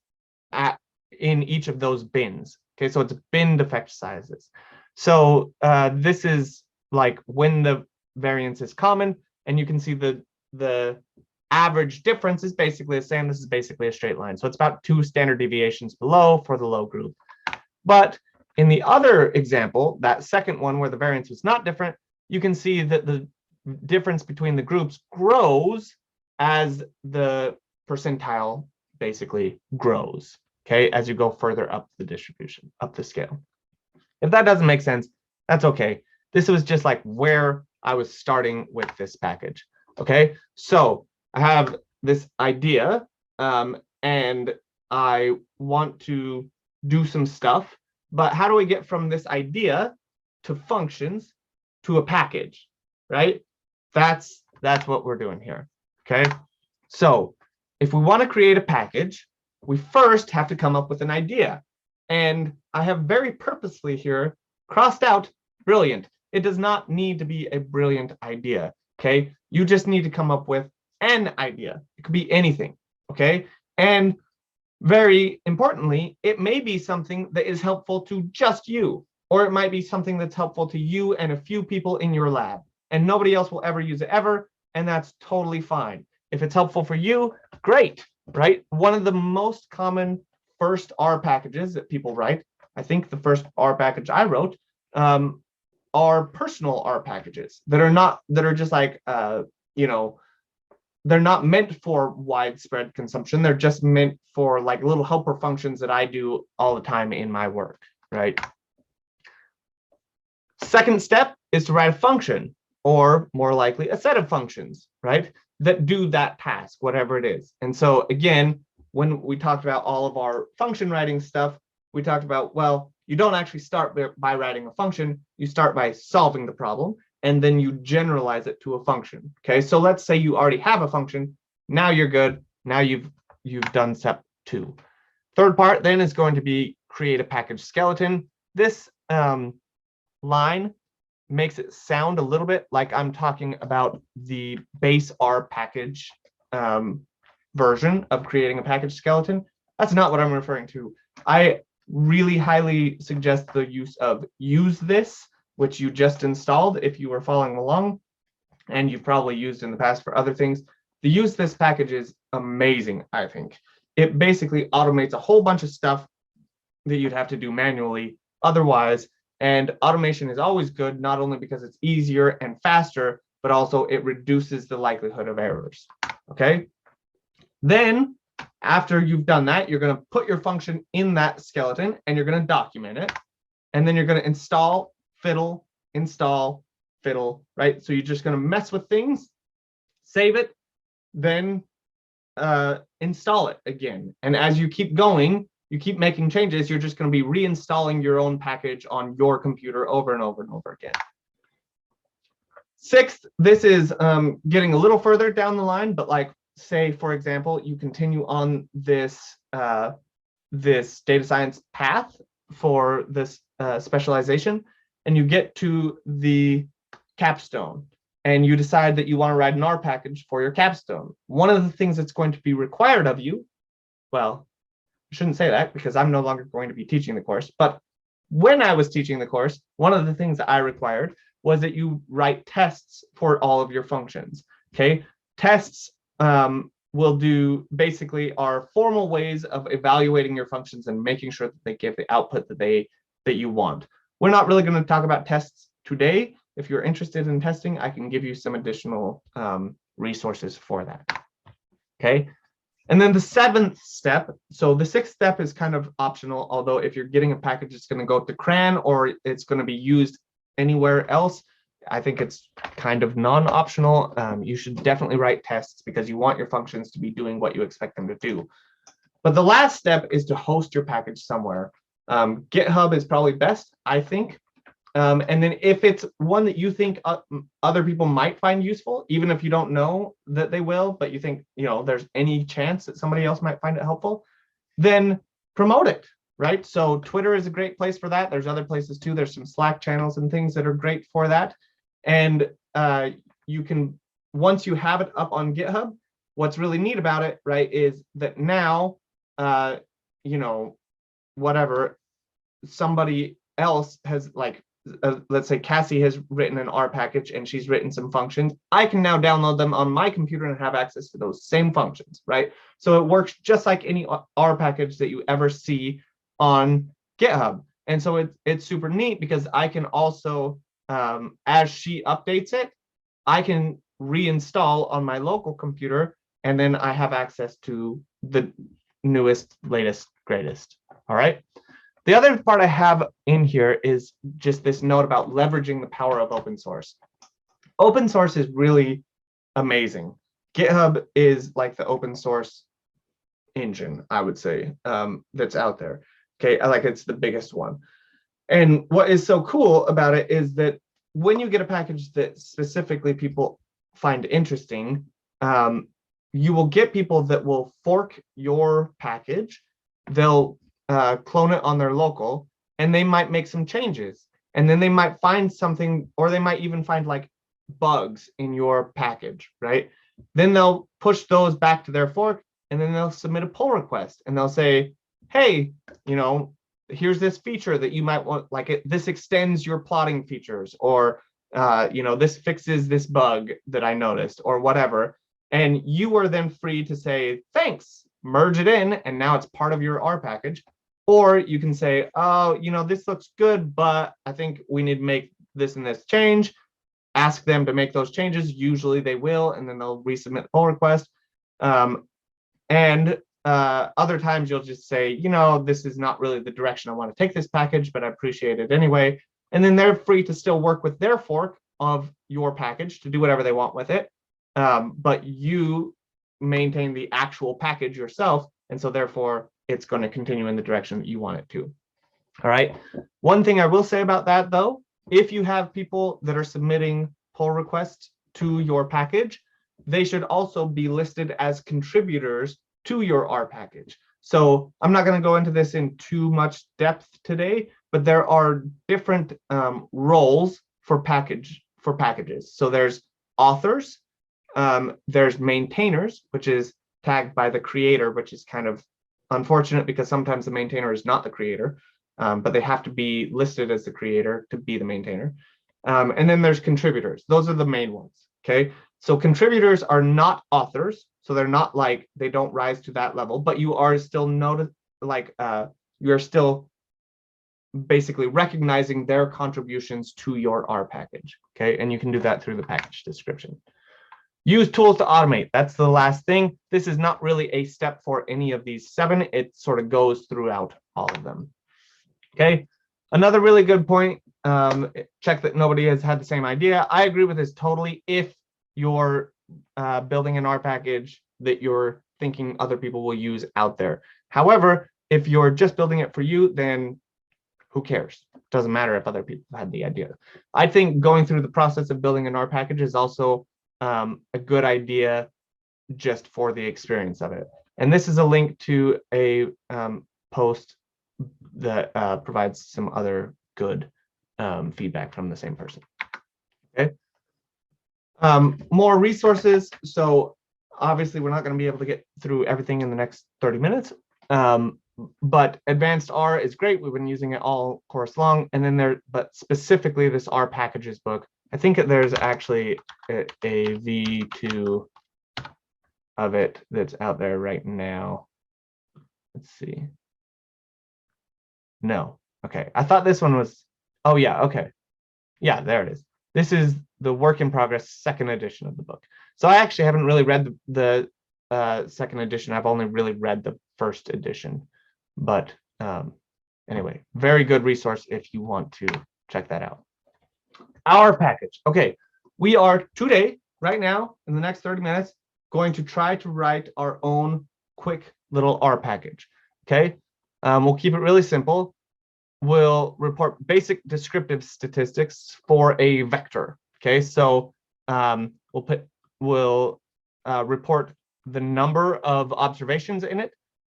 in each of those bins. Okay, so it's binned effect sizes. So this is like when the variance is common, and you can see the average difference is basically the same. This is basically a straight line. So it's about 2 standard deviations below for the low group. But in the other example, that second one where the variance was not different, you can see that the difference between the groups grows as the percentile basically grows, okay, as you go further up the distribution, up the scale. If that doesn't make sense, that's okay. This was just like where I was starting with this package, okay? So I have this idea, and I want to do some stuff, but how do we get from this idea to functions to a package, right? That's what we're doing here, okay? So if we want to create a package, we first have to come up with an idea. And I have very purposely here crossed out brilliant. It does not need to be a brilliant idea, okay? You just need to come up with an idea. It could be anything, okay? And very importantly, it may be something that is helpful to just you, or it might be something that's helpful to you and a few people in your lab, and nobody else will ever use it ever, and that's totally fine. If it's helpful for you, great, right? One of the most common first R packages that people write, I think the first R package I wrote, are personal R packages that are just like, you know, they're not meant for widespread consumption. They're just meant for like little helper functions that I do all the time in my work, right? Second step is to write a function, or more likely a set of functions, right, that do that task, whatever it is. And so again, when we talked about all of our function writing stuff, we talked about, well, you don't actually start by writing a function, you start by solving the problem, and then you generalize it to a function, okay? So let's say you already have a function, now you're good, now you've done step 2. Third part then is going to be create a package skeleton. This line makes it sound a little bit like I'm talking about the base R package version of creating a package skeleton. That's not what I'm referring to. I really highly suggest the use of use this, which you just installed if you were following along, and you've probably used in the past for other things. The use this package is amazing, I think. It basically automates a whole bunch of stuff that you'd have to do manually otherwise. And automation is always good, not only because it's easier and faster, but also it reduces the likelihood of errors, okay? Then after you've done that, you're going to put your function in that skeleton and you're going to document it. And then you're going to install, fiddle, right? So you're just going to mess with things, save it, then install it again. And as you keep going, you keep making changes, you're just going to be reinstalling your own package on your computer over and over and over again. Sixth, this is getting a little further down the line, but like, say, for example, you continue on this this data science path for this specialization, and you get to the capstone, and you decide that you want to write an R package for your capstone. One of the things that's going to be required of you, well, I shouldn't say that because I'm no longer going to be teaching the course, but when I was teaching the course, one of the things that I required was that you write tests for all of your functions, okay? Tests will do basically are formal ways of evaluating your functions and making sure that they give the output that you want. We're not really going to talk about tests today. If you're interested in testing, I can give you some additional resources for that, okay? And then the 7th step, so the 6th step is kind of optional, although if you're getting a package, it's going to go to CRAN or it's going to be used anywhere else. I think it's kind of non-optional. You should definitely write tests because you want your functions to be doing what you expect them to do. But the last step is to host your package somewhere. GitHub is probably best, I think. And then if it's one that you think other people might find useful, even if you don't know that they will, but you think, you know, there's any chance that somebody else might find it helpful, then promote it, right? So Twitter is a great place for that. There's other places too. There's some Slack channels and things that are great for that. And you can, once you have it up on GitHub, what's really neat about it, right, is that now, you know, whatever, somebody else has like let's say Cassie has written an R package and she's written some functions, I can now download them on my computer and have access to those same functions, right? So it works just like any R package that you ever see on GitHub. And so it's super neat because I can also, as she updates it, I can reinstall on my local computer, and then I have access to the newest, latest, greatest. All right. The other part I have in here is just this note about leveraging the power of open source. Open source is really amazing. GitHub is like the open source engine, I would say, that's out there. Okay, like it's the biggest one. And what is so cool about it is that when you get a package that specifically people find interesting, you will get people that will fork your package. They'll clone it on their local, and they might make some changes. And then they might find something, or they might even find like bugs in your package, right? Then they'll push those back to their fork, and then they'll submit a pull request, and they'll say, hey, you know, here's this feature that you might want, like this extends your plotting features, or you know, this fixes this bug that I noticed, or whatever. And you are then free to say, thanks, merge it in, and now it's part of your R package. Or you can say, oh, you know, this looks good, but I think we need to make this and this change. Ask them to make those changes. Usually they will, and then they'll resubmit the pull request. And other times you'll just say, you know, this is not really the direction I want to take this package, but I appreciate it anyway. And then they're free to still work with their fork of your package to do whatever they want with it. But you maintain the actual package yourself. And so therefore, it's going to continue in the direction that you want it to. All right. One thing I will say about that, though, if you have people that are submitting pull requests to your package, they should also be listed as contributors to your R package. So I'm not going to go into this in too much depth today, but there are different roles for packages. So there's authors, there's maintainers, which is tagged by the creator, which is kind of unfortunate because sometimes the maintainer is not the creator, but they have to be listed as the creator to be the maintainer. And then there's contributors. Those are the main ones. Okay. So contributors are not authors. So they're not like, they don't rise to that level, but you are still you're still basically recognizing their contributions to your R package. Okay. And you can do that through the package description. Use tools to automate. That's the last thing. This is not really a step for any of these 7. It sort of goes throughout all of them. Okay. Another really good point. Check that nobody has had the same idea. I agree with this totally. If you're building an R package that you're thinking other people will use out there. However, if you're just building it for you, then who cares? Doesn't matter if other people had the idea. I think going through the process of building an R package is also a good idea just for the experience of it. And this is a link to a post that provides some other good feedback from the same person. Okay. More resources. So obviously we're not going to be able to get through everything in the next 30 minutes. But advanced R is great. We've been using it all course long. And then but specifically this R packages book, I think there's actually a V2 of it that's out there right now. Let's see. No. Okay. I thought this one was, oh yeah, okay. Yeah, there it is. This is the work in progress 2nd edition of the book. So I actually haven't really read the 2nd edition. I've only really read the 1st edition. But anyway, very good resource if you want to check that out. Our package. Okay, we are today, right now, in the next 30 minutes, going to try to write our own quick little R package. Okay, we'll keep it really simple. We'll report basic descriptive statistics for a vector. Okay, so we'll report the number of observations in it,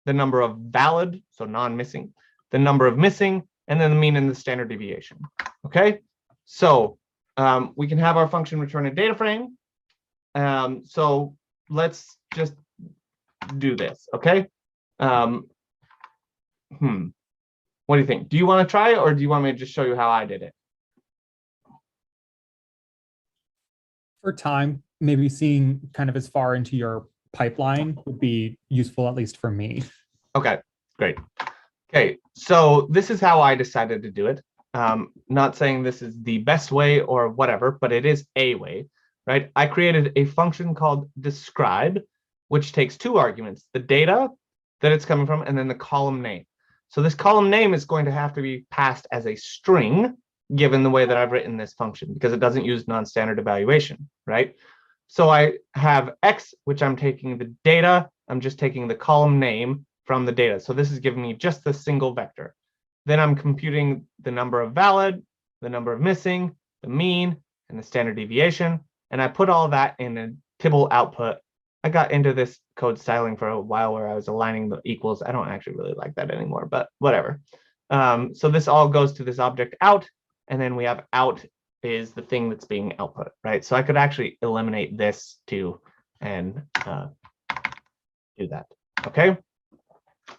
the number of valid, so non-missing, the number of missing, and then the mean and the standard deviation. Okay, so we can have our function return a data frame. So let's just do this. Okay. What do you think? Do you want to try it, or do you want me to just show you how I did it? For time, maybe seeing kind of as far into your pipeline would be useful, at least for me. Okay, great. Okay, so this is how I decided to do it. Not saying this is the best way or whatever, but it is a way, right? I created a function called describe, which takes two arguments, the data that it's coming from and then the column name. So this column name is going to have to be passed as a string, given the way that I've written this function, because it doesn't use non-standard evaluation, right? So I have X, which I'm taking the data, I'm just taking the column name from the data. So this is giving me just the single vector. Then I'm computing the number of valid, the number of missing, the mean, and the standard deviation. And I put all that in a Tibble output. I got into this code styling for a while where I was aligning the equals. I don't actually really like that anymore, but whatever. So this all goes to this object out, and then we have out is the thing that's being output, right? So I could actually eliminate this too and do that, okay?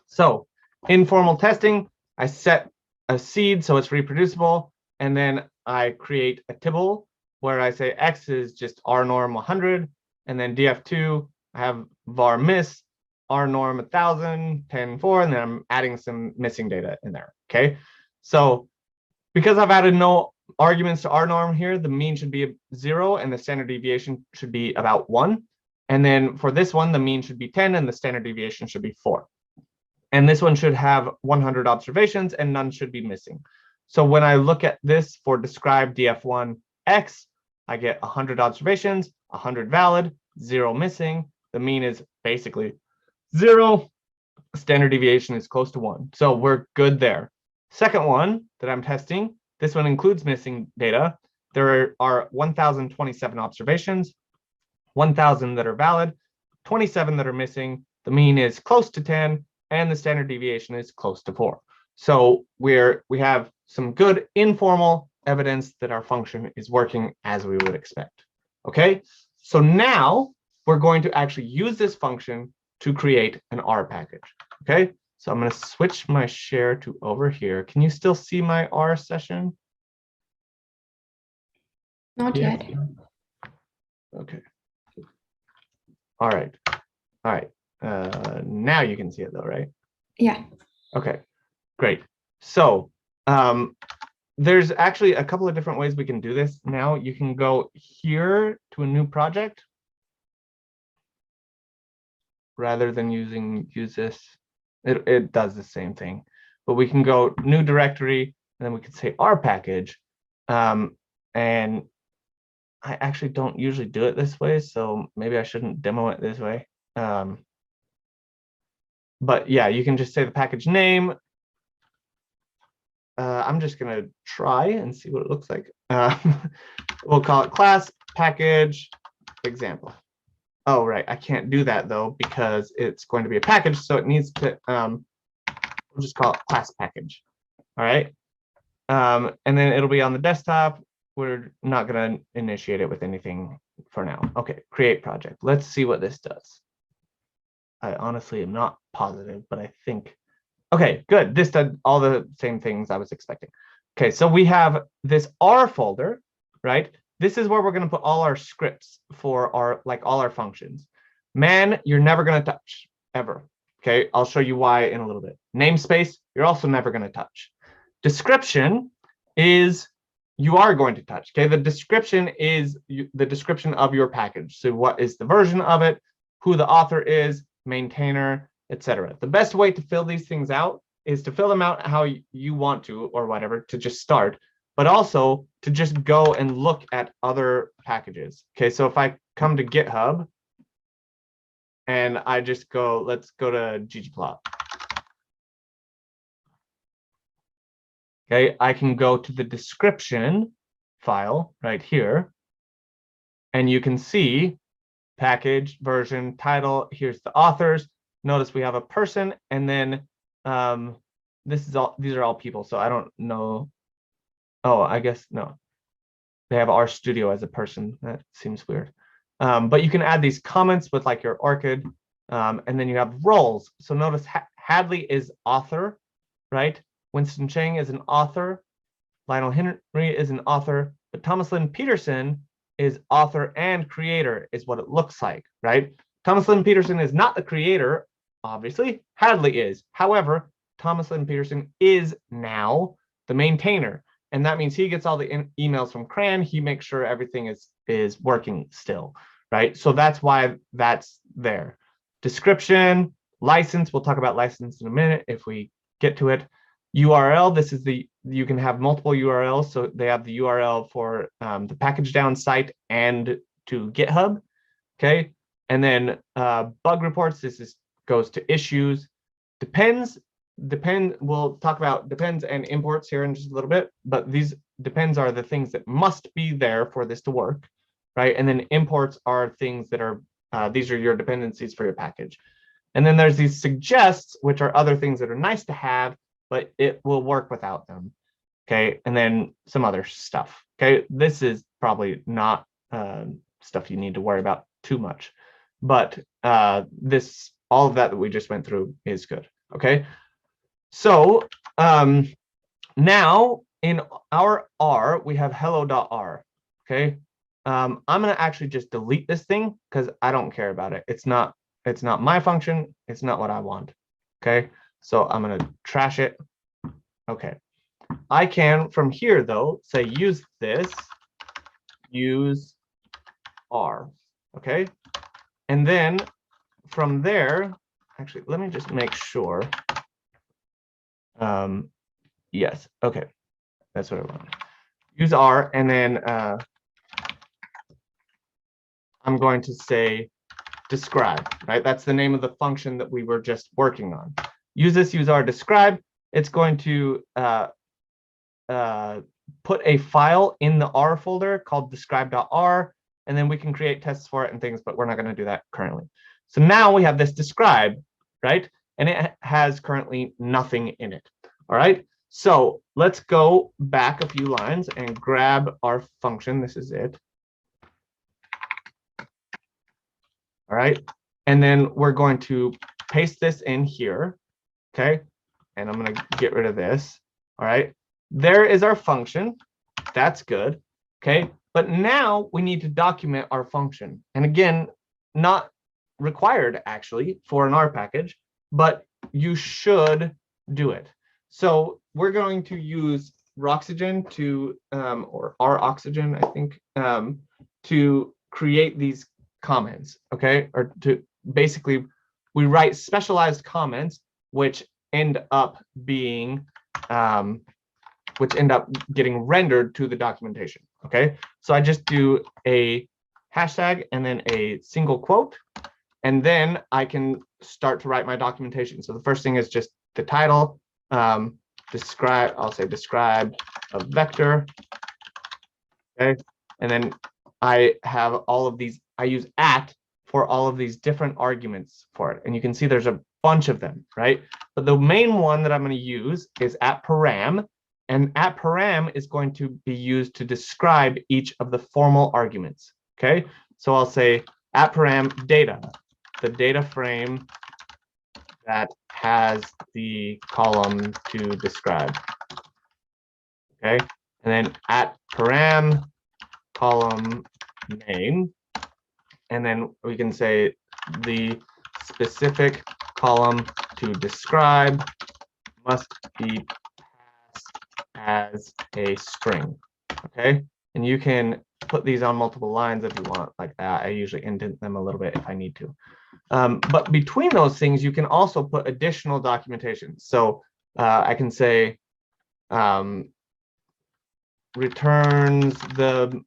So informal testing, I set a seed so it's reproducible, and then I create a Tibble where I say X is just R norm 100, and then df2, I have var miss, R norm 1000, 10, 4, and then I'm adding some missing data in there, okay? So because I've added no arguments to R norm here, the mean should be 0 and the standard deviation should be about 1. And then for this one, the mean should be 10 and the standard deviation should be 4. And this one should have 100 observations and none should be missing. So when I look at this for describe df1 x, I get 100 observations, 100 valid, 0 missing. The mean is basically 0. Standard deviation is close to 1. So we're good there. Second one that I'm testing, this one includes missing data. There are 1,027 observations, 1,000 that are valid, 27 that are missing. The mean is close to 10, and the standard deviation is close to 4. So we have some good informal evidence that our function is working as we would expect. Okay, so now we're going to actually use this function to create an R package. Okay, so I'm going to switch my share to over here. Can you still see my R session? Not yet. Okay. All right. All right. Now you can see it though, right? Yeah. Okay, great. So there's actually a couple of different ways we can do this. Now you can go here to a new project rather than use this. It does the same thing, but we can go new directory and then we can say R package. And I actually don't usually do it this way, so maybe I shouldn't demo it this way. But yeah, you can just say the package name. I'm just gonna try and see what it looks like. We'll call it class package example. Oh, right, I can't do that though because it's going to be a package, so it needs to, we'll just call it class package. All right, and then it'll be on the desktop. We're not gonna initiate it with anything for now. Okay, create project. Let's see what this does. I honestly am not positive, but I think, okay, good. This did all the same things I was expecting. Okay, so we have this R folder, right? This is where we're going to put all our scripts for our, like all our functions. Man, you're never going to touch, ever. Okay, I'll show you why in a little bit. Namespace, you're also never going to touch. Description is, you are going to touch. Okay, the description is the description of your package. So what is the version of it, who the author is, maintainer, etc. The best way to fill these things out is to fill them out how you want to, or whatever, to just start, but also to just go and look at other packages. Okay, so if I come to GitHub and I just go, let's go to ggplot. Okay, I can go to the description file right here, and you can see package, version, title. Here's the authors. Notice we have a person, and then this is all. These are all people. So I don't know. Oh, I guess no. They have RStudio as a person. That seems weird. But you can add these comments with like your ORCID, and then you have roles. So notice Hadley is author, right? Winston Chang is an author. Lionel Henry is an author, but Thomas Lynn Peterson is author and creator is what it looks like, right? Thomas Lynn Peterson is not the creator, obviously. Hadley is. However, Thomas Lynn Peterson is now the maintainer. And that means he gets all the emails from CRAN. He makes sure everything is working still, right? So that's why that's there. Description, license. We'll talk about license in a minute if we get to it. URL, this is you can have multiple URLs. So they have the URL for the package down site and to GitHub, okay? And then bug reports, goes to issues. We'll talk about depends and imports here in just a little bit, but these depends are the things that must be there for this to work, right? And then imports are things that are, these are your dependencies for your package. And then there's these suggests, which are other things that are nice to have, but it will work without them, okay? And then some other stuff, okay? This is probably not stuff you need to worry about too much, but all of that we just went through is good, okay? So now in our R, we have hello.r, okay? I'm gonna actually just delete this thing because I don't care about it. It's not my function. It's not what I want, okay? So I'm gonna trash it. Okay. I can, from here though, say use R, okay? And then from there, actually, let me just make sure. Yes, okay, that's what I want. Use R, and then I'm going to say describe, right? That's the name of the function that we were just working on. Use R describe. It's going to put a file in the R folder called describe.r, and then we can create tests for it and things, but we're not going to do that currently. So now we have this describe, right? And it has currently nothing in it. All right. So let's go back a few lines and grab our function. This is it. All right. And then we're going to paste this in here. Okay. And I'm going to get rid of this. All right. There is our function. That's good. Okay. But now we need to document our function. And again, not required actually for an R package, but you should do it. So we're going to use Roxygen to, or R-Oxygen, I think, to create these comments, okay? Or to basically, we write specialized comments, which end up being, getting rendered to the documentation, okay? So I just do a hashtag and then a single quote, and then I can start to write my documentation. So the first thing is just the title, describe, I'll say describe a vector, okay? And then I have all of these, I use @ for all of these different arguments for it. And you can see there's a bunch of them, right? But the main one that I'm going to use is @param, and @param is going to be used to describe each of the formal arguments, okay? So I'll say @param data, the data frame that has the column to describe, okay? And then @param column name, and then we can say the specific column to describe must be passed as a string, okay? And you can put these on multiple lines if you want, like that. I usually indent them a little bit if I need to. But between those things, you can also put additional documentation. So I can say returns the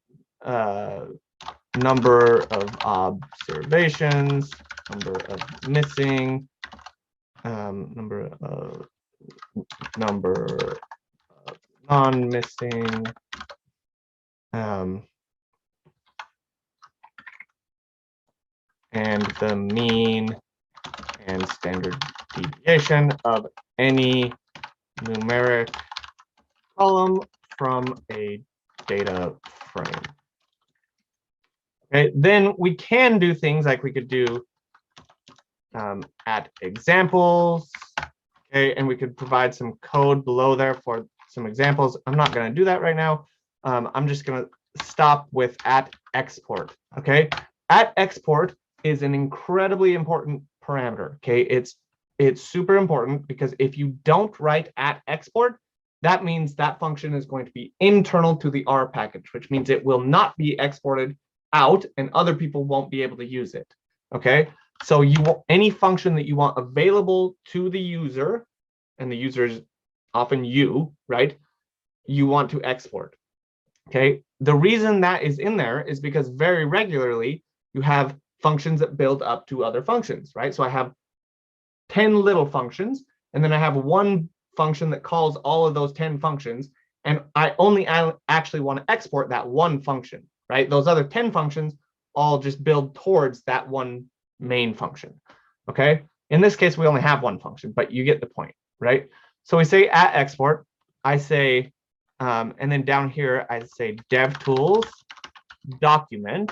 number of observations, number of missing, number of non-missing, and the mean and standard deviation of any numeric column from a data frame. Okay, then we can do things like we could do @examples, okay, and we could provide some code below there for some examples. I'm not going to do that right now. I'm just going to stop with @export. Okay, @export is an incredibly important parameter. Okay, it's super important because if you don't write @export, that means that function is going to be internal to the R package, which means it will not be exported out and other people won't be able to use it. Okay, so you want any function that you want available to the user, and the user is often you, right? You want to export. Okay, the reason that is in there is because very regularly you have functions that build up to other functions, right? So I have 10 little functions, and then I have one function that calls all of those 10 functions, and I only actually want to export that one function, right? Those other 10 functions all just build towards that one main function. Okay, in this case we only have one function, but you get the point, right? So we say @export, I say and then down here I say DevTools document.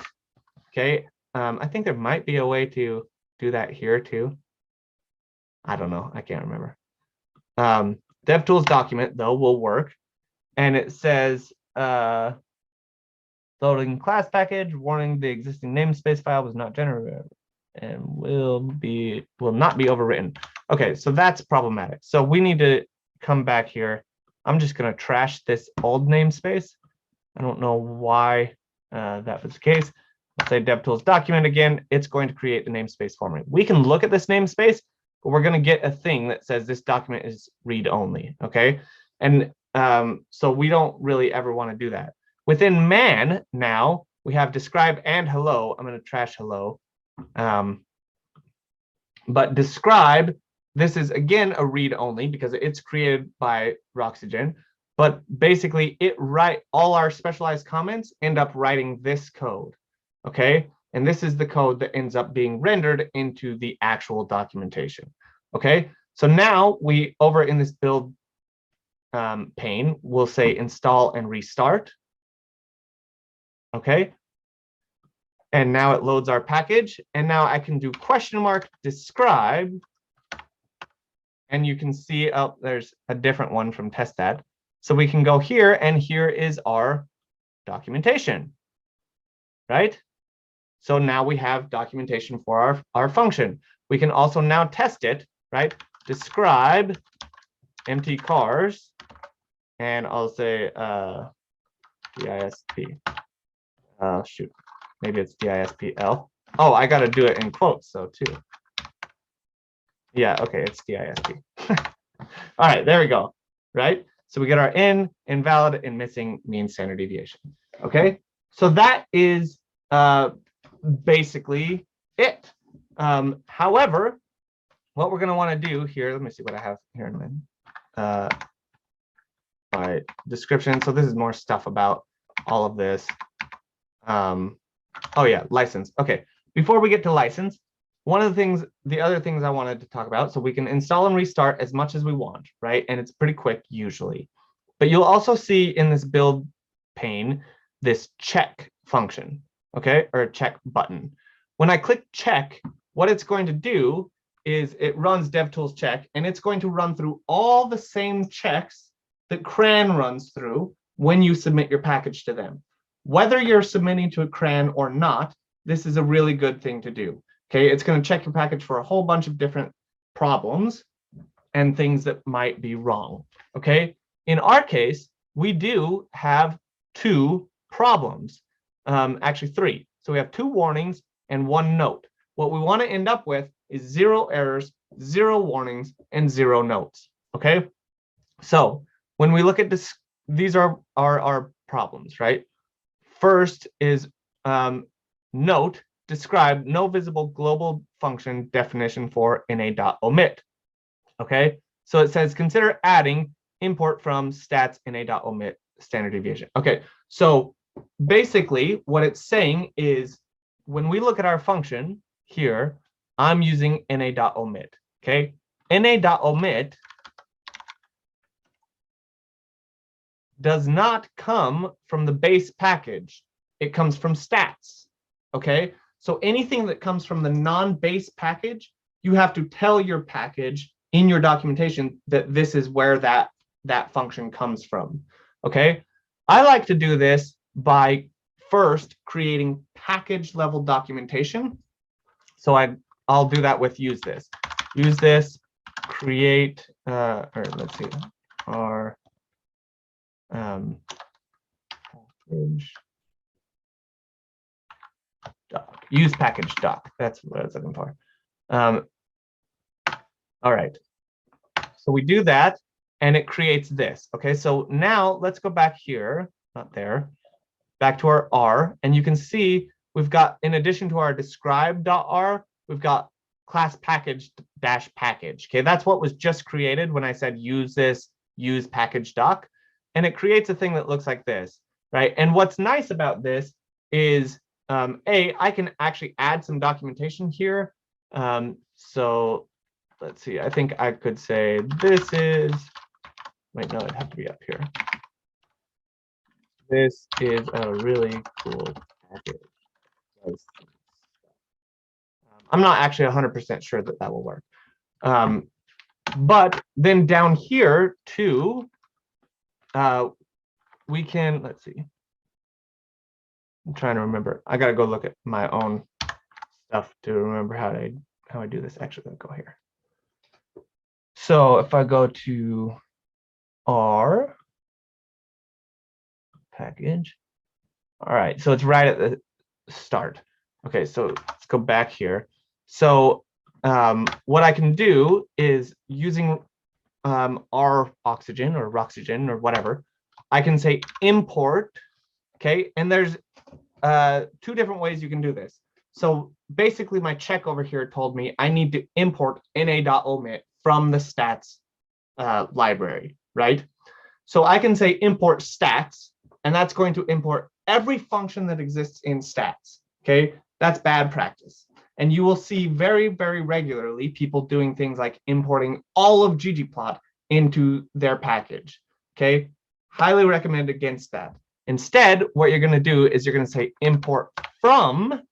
Okay, I think there might be a way to do that here too. I don't know, I can't remember. DevTools document though will work, and it says loading class package, warning the existing namespace file was not generated and will not be overwritten. Okay, so that's problematic. So we need to come back here. I'm just going to trash this old namespace. I don't know why that was the case. Let's say DevTools document again. It's going to create the namespace for me. We can look at this namespace, but we're going to get a thing that says this document is read only. Okay, and so we don't really ever want to do that. Within man now we have describe and hello. I'm going to trash hello. But describe, this is again a read only because it's created by Roxygen, but basically all our specialized comments end up writing this code. Okay, and this is the code that ends up being rendered into the actual documentation. Okay, so now we over in this build pane, we'll say install and restart. Okay, and now it loads our package, and now I can do !describe, and you can see there's a different one from teststat. So we can go here, and here is our documentation, right? So now we have documentation for our function. We can also now test it, right? Describe empty cars, and I'll say DISP. Shoot, maybe it's DISPL. Oh, I got to do it in quotes though too. Yeah, okay, it's DISP. All right, there we go. Right, so we get our invalid, and missing mean standard deviation. Okay, so that is basically it. However, what we're going to want to do here, let me see what I have here in a minute. All right, description. So this is more stuff about all of this. Oh yeah, license. Okay, before we get to license, the other things I wanted to talk about, so we can install and restart as much as we want, right? And it's pretty quick usually. But you'll also see in this build pane, this check function, okay, or check button. When I click check, what it's going to do is it runs DevTools check, and it's going to run through all the same checks that CRAN runs through when you submit your package to them. Whether you're submitting to a CRAN or not, this is a really good thing to do. Okay, it's going to check your package for a whole bunch of different problems and things that might be wrong. Okay, in our case, we do have 2 problems, actually 3. So we have 2 warnings and 1 note. What we want to end up with is 0 errors, 0 warnings, and 0 notes. Okay, so when we look at this, these are our problems, right? First is note, describe no visible global function definition for na.omit. Okay, so it says consider adding import from stats na.omit standard deviation. Okay, so basically what it's saying is when we look at our function here, I'm using na.omit. Okay, na.omit does not come from the base package. It comes from stats. Okay, so anything that comes from the non-base package, you have to tell your package in your documentation that this is where that function comes from. Okay, I like to do this by first creating package level documentation. So I'll do that with use this. Use this, create, or let's see, our package doc, use package doc. That's what I was looking for. All right. So we do that and it creates this. Okay, so now let's go back here, not there, back to our R, and you can see we've got, in addition to our describe.r, we've got class package dash package. Okay, that's what was just created when I said use this, use package doc, and it creates a thing that looks like this, right? And what's nice about this is, I can actually add some documentation here. So let's see, I think I could say this is, wait, no, it'd have to be up here. This is a really cool package. I'm not actually 100% sure that that will work. But then down here too, we can, let's see. I'm trying to remember. I got to go look at my own stuff to remember how I do this. Actually, I'll go here. So if I go to R package, all right, so it's right at the start. Okay, so let's go back here. So what I can do is using R oxygen or roxygen or whatever, I can say import, okay, and there's 2 different ways you can do this. So basically my check over here told me I need to import na.omit from the stats library, right? So I can say import stats, and that's going to import every function that exists in stats, okay? That's bad practice. And you will see very, very regularly people doing things like importing all of ggplot into their package, okay? Highly recommend against that. Instead, what you're going to do is you're going to say import from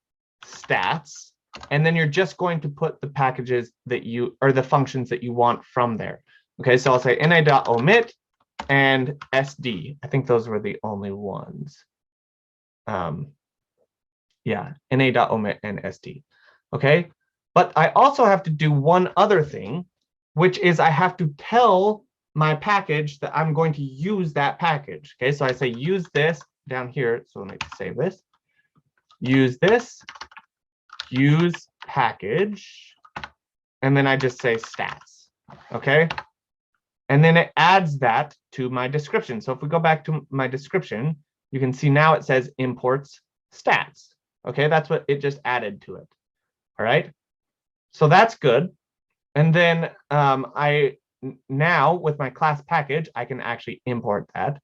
stats, and then you're just going to put the packages that you, or the functions that you want from there. Okay, so I'll say na.omit and sd. I think those were the only ones. Yeah, na.omit and sd. Okay, but I also have to do one other thing, which is I have to tell my package that I'm going to use that package. Okay, so I say use this down here. So let me save this. Use this, use package, and then I just say stats. Okay, and then it adds that to my description. So if we go back to my description, you can see now it says imports stats. Okay, that's what it just added to it. All right, so that's good. And then now with my class package, I can actually import that.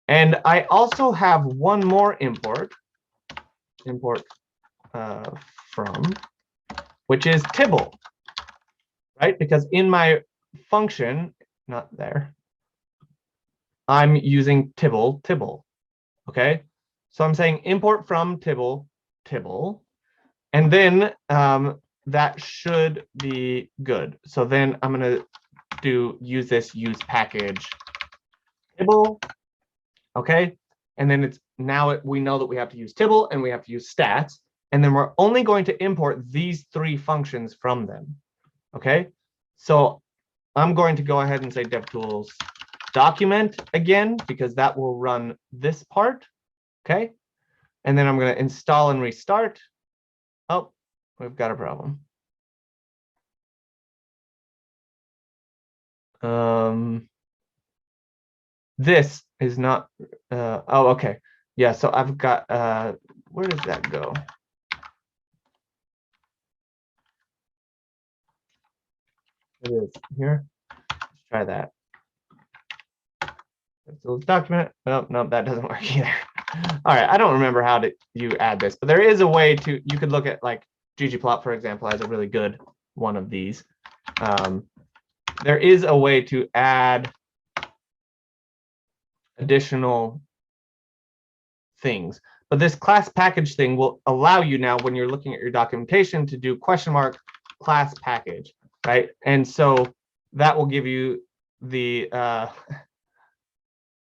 And I also have one more import from, which is Tibble, right? Because in my function, not there, I'm using Tibble. Okay, so I'm saying import from Tibble, and then that should be good. So then I'm going to use this use package Tibble. Okay, and then it's now we know that we have to use Tibble and we have to use stats, and then we're only going to import these 3 functions from them. Okay, so I'm going to go ahead and say DevTools document again, because that will run this part. Okay, and then I'm going to install and restart. Oh, we've got a problem. This is not, oh, okay. Yeah, so I've got, where does that go? It is here. Let's try that. Document. Oh, no, that doesn't work either. All right, I don't remember how you add this, but there is a way to, you could look at like ggplot, for example, has a really good one of these. There is a way to add additional things, but this class package thing will allow you now, when you're looking at your documentation, to do !, class package, right? And so that will give you the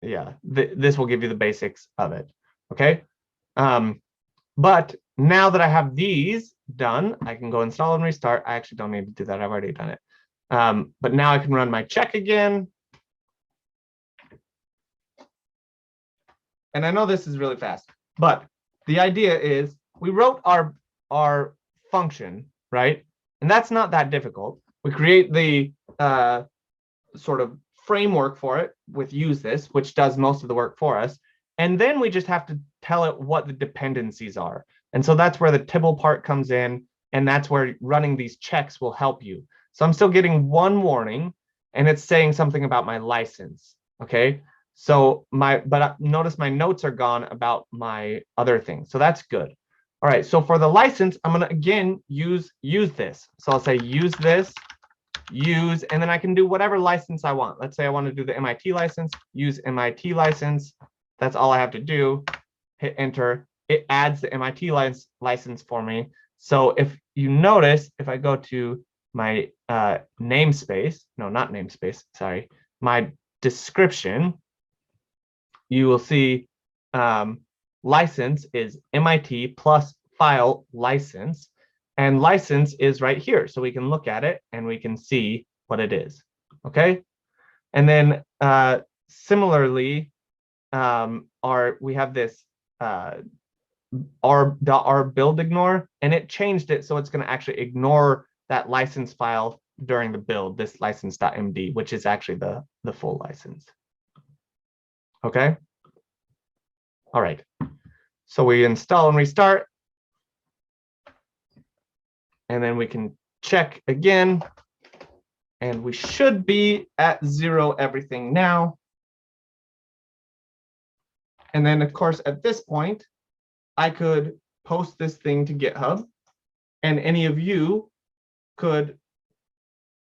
yeah, this will give you the basics of it. Okay, But now that I have these done, I can go install and restart. I actually don't need to do that. I've already done it. But now I can run my check again. And I know this is really fast, but the idea is we wrote our function, right? And that's not that difficult. We create the sort of framework for it with use this, which does most of the work for us. And then we just have to tell it what the dependencies are. And so that's where the Tibble part comes in. And that's where running these checks will help you. So I'm still getting one warning and it's saying something about my license. Okay. So but notice my notes are gone about my other things. So that's good. All right. So for the license, I'm going to again use this. So I'll say use this, use, and then I can do whatever license I want. Let's say I want to do the MIT license, use MIT license. That's all I have to do. Hit enter. It adds the MIT license for me. So if you notice, if I go to my namespace, no, not namespace, sorry, my description, you will see license is MIT plus file license, and license is right here. So we can look at it and we can see what it is. Okay. And then similarly, we have this r build ignore, and it changed it so it's going to actually ignore that license file during the build, this license.md, which is actually the full license. Okay. All right. So we install and restart. And then we can check again. And we should be at 0 everything now. And then, of course, at this point, I could post this thing to GitHub, and any of you could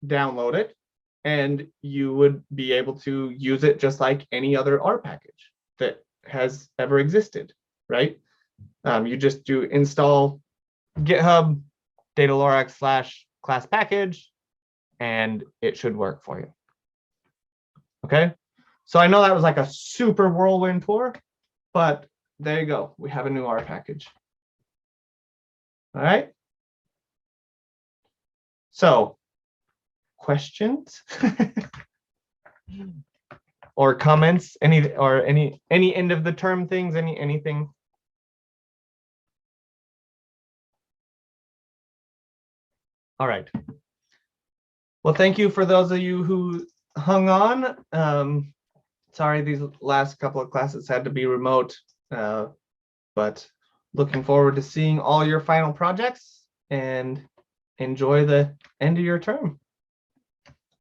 download it, and you would be able to use it just like any other R package that has ever existed, right? You just do install GitHub datalorex/class package, and it should work for you. Okay, so I know that was like a super whirlwind tour, but there you go. We have a new R package. All right. So, questions or comments? Any end of the term things? Anything? All right. Well, thank you for those of you who hung on. Sorry, these last couple of classes had to be remote, but looking forward to seeing all your final projects, and enjoy the end of your term.